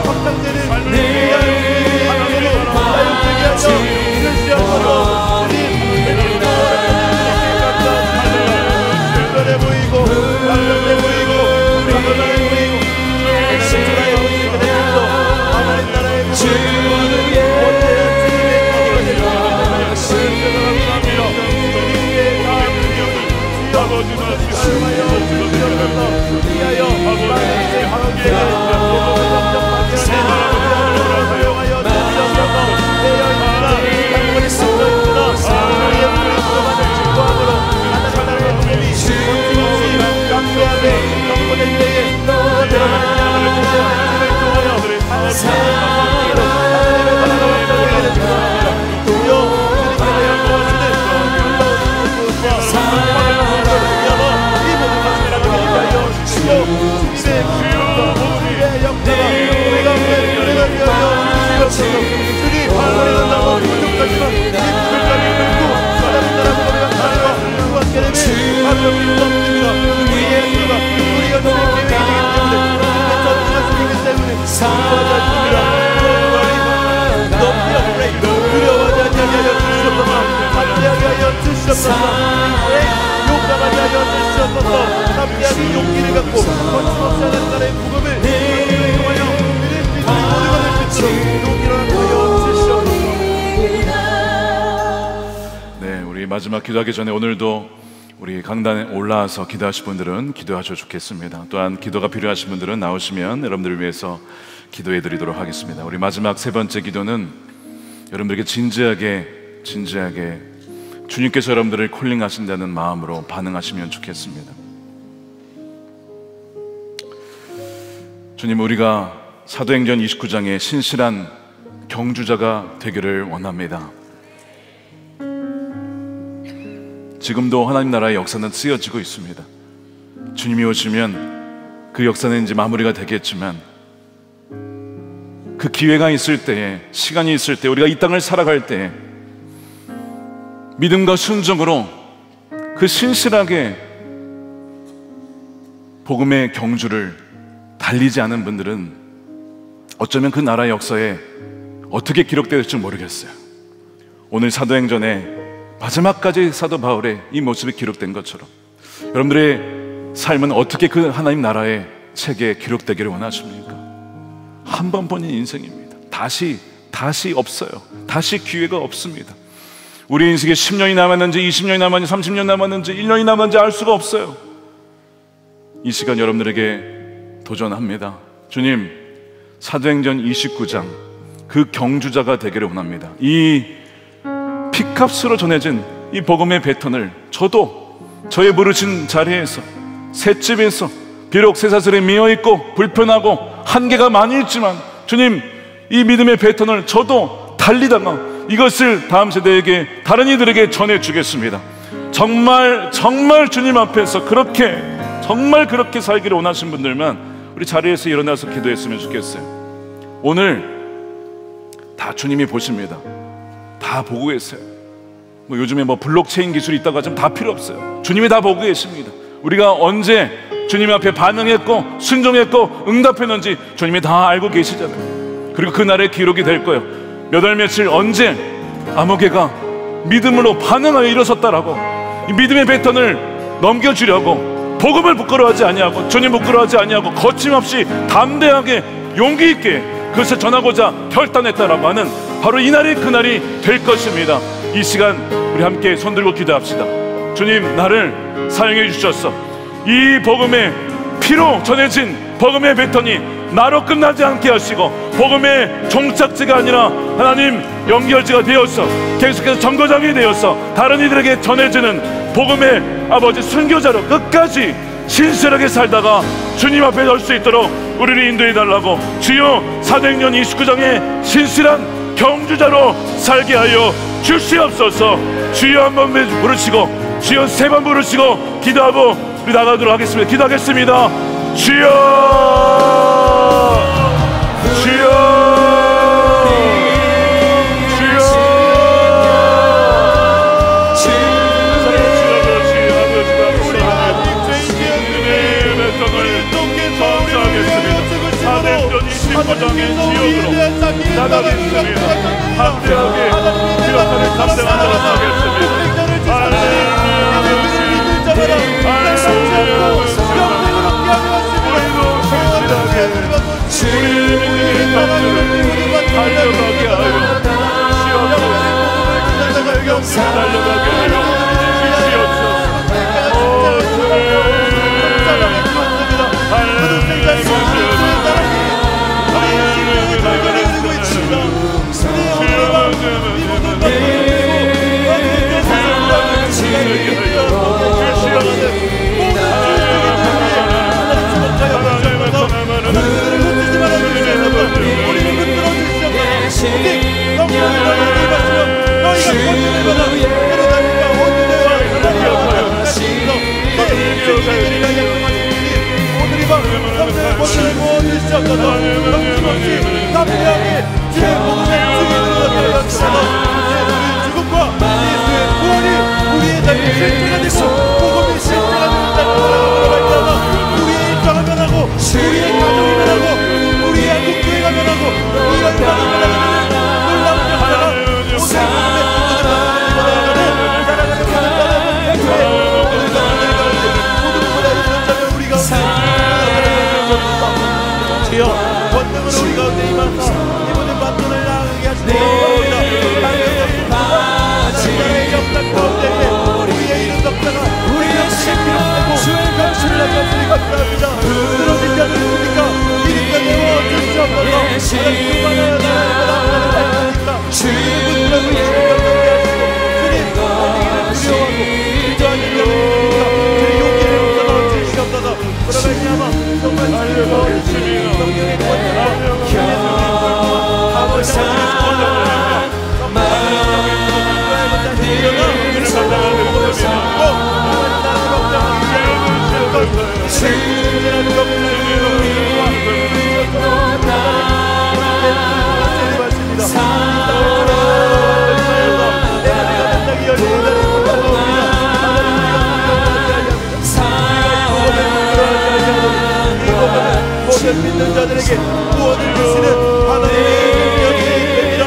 확장되는 하나님으로 자유되게 하여 크리스천으로 우리 특별해 보이고 완전해 보이고 완전해 보이고 나라의 모습이 되면서 하나님 나라의 모습을 원대한 주님의 가게가 되는 주님께 다 드리옵을 아버지 말씀하여 주옵소서. 위하여 하나님의 함께 용감하게 마지막 기도하기 전에 오늘도 우리 강단에 올라와서 기도하실 분들은 기도하셔도 좋겠습니다. 또한 기도가 필요하신 분들은 나오시면 여러분들을 위해서 기도해 드리도록 하겠습니다. 우리 마지막 세 번째 기도는 여러분들에게 진지하게 주님께서 여러분들을 콜링하신다는 마음으로 반응하시면 좋겠습니다. 주님, 우리가 사도행전 29장의 신실한 경주자가 되기를 원합니다. 지금도 하나님 나라의 역사는 쓰여지고 있습니다. 주님이 오시면 그 역사는 이제 마무리가 되겠지만 그 기회가 있을 때에, 시간이 있을 때, 우리가 이 땅을 살아갈 때에 믿음과 순종으로 그 신실하게 복음의 경주를 달리지 않은 분들은 어쩌면 그 나라의 역사에 어떻게 기록될지 모르겠어요. 오늘 사도행전에 마지막까지 사도 바울의 이 모습이 기록된 것처럼 여러분들의 삶은 어떻게 그 하나님 나라의 책에 기록되기를 원하십니까? 한 번뿐인 인생입니다. 다시 없어요. 다시 기회가 없습니다. 우리 인생에 10년이 남았는지 20년이 남았는지 30년 남았는지 1년이 남았는지 알 수가 없어요. 이 시간 여러분들에게 도전합니다. 주님, 사도행전 29장 그 경주자가 되기를 원합니다. 이 피값으로 전해진 이 복음의 배턴을 저도 저의 부르신 자리에서, 셋집에서, 비록 쇠사슬에 미어있고 불편하고 한계가 많이 있지만 주님, 이 믿음의 배턴을 저도 달리다가 이것을 다음 세대에게, 다른 이들에게 전해주겠습니다. 정말 주님 앞에서 정말 그렇게 살기를 원하신 분들만 우리 자리에서 일어나서 기도했으면 좋겠어요. 오늘 다 주님이 보십니다. 다 보고 계세요. 요즘에 블록체인 기술이 있다고 하지만 다 필요 없어요. 주님이 다 보고 계십니다. 우리가 언제 주님 앞에 반응했고 순종했고 응답했는지 주님이 다 알고 계시잖아요. 그리고 그날의 기록이 될 거예요. 몇 월 며칠 언제 아무개가 믿음으로 반응하여 일어섰다라고 이 믿음의 배턴을 넘겨주려고 복음을 부끄러워하지 아니하고 주님 부끄러워하지 아니하고 거침없이 담대하게 용기 있게 그것을 전하고자 결단했다라고 하는 바로 이날이 그날이 될 것입니다. 이 시간 우리 함께 손들고 기도합시다. 주님, 나를 사용해 주셔서 이 복음의 피로 전해진 복음의 배턴이 나로 끝나지 않게 하시고 복음의 종착지가 아니라 하나님 연결지가 되어서 계속해서 정거장이 되어서 다른 이들에게 전해지는 복음의 아버지 순교자로 끝까지 신실하게 살다가 주님 앞에 설 수 있도록 우리를 인도해 달라고 주여 사도행전 29장의 신실한 경주자로 살게 하여 주시옵소서. 주여 한 번 부르시고 주여 세 번 부르시고 기도하고 우리 나가도록 하겠습니다. 기도하겠습니다. 주여 주여 나가겠습니다. 함대하게 기록하는 감당하도록 하겠습니다. 달려가게 하여 주시옵소서. 달려가게 하여 우리에게 구원을 주시는 하나님의 능력이 됩니다.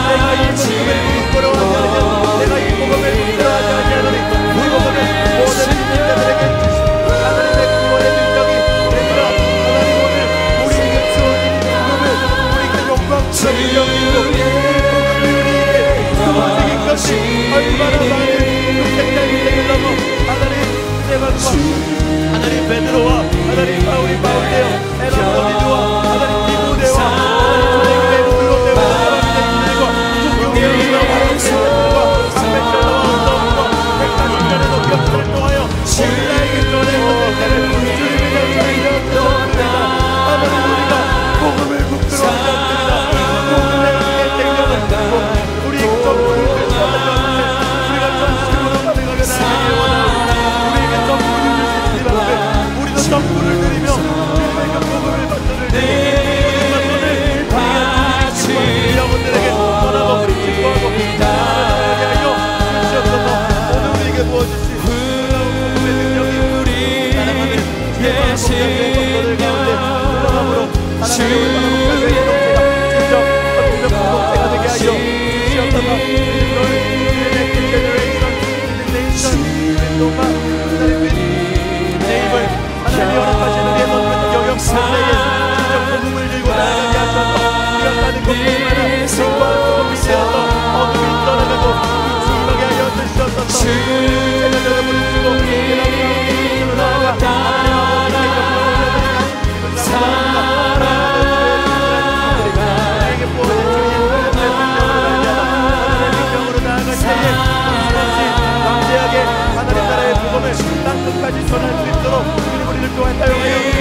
내가 이 복음을 부끄러워하지 않으면, 내가 이 복음을 부끄러워하지 아니하노니 이 복음을 모든 믿는 자들에게 주시는 하나님의 구원의 능력이 됩니다. 하나님 오늘 우리에게 주어진 이 복음을 우리가 영광스러운 여기고 우리에게 주어지기까지 얼마나 많은 생명이 되려고 하나님 내가 하나님 베드로와 하나님 바울이 바울되어 에라토니드와 하나님 디모데와 하나님 조대교회 불로대와 하나님과 종교계와 화영계와 삼백절과 언덕과 백사십년의 높이를 통하여 우리나에게 전해온 것들을 주님의 전쟁을 되었습니다. 하나님 우리가 복음을 부끄러워하지 않습니다. 복음의 생명을 듣고 우리 전부를 주셨는데 우리가 전심으로 가득하게 나가길 원하옵니다. 우리에게 전부를 주신 주 앞에 우리도 전부를 드리며 주님의 복음을 받들을 우리가 오늘 우리의 영혼들에게 전하고 기뻐하고 나아가게 하여 주시옵소서. 오늘 우리에게 부어주신 놀라운 복음의 능력이 사랑하는 주의 성령의 가운데 흘러감으로 하나님의 바라보는 공동체가 직접 어떤 공동체가 되게 하여 주시옵소서. 내임을 하나님의 허락하시는 내 선택 영역사에 직접 복음을 들고 나아가게 하셔서 우리가 가는 곳마다 승부와 소금이 되어서 어둠이 떠나가고 주님하게 하여 주시옵소서. 제가 여러분을 주고 하나님의 나아가 하나님의 영광을 나에게 부어진 주의 내 생명을 알려라. 하나님의 영으로 나아갈 때에 강제하게 하나님 나라의 복음을 땅끝까지 전할 수 있도록 주님 우리를 또한 사용하여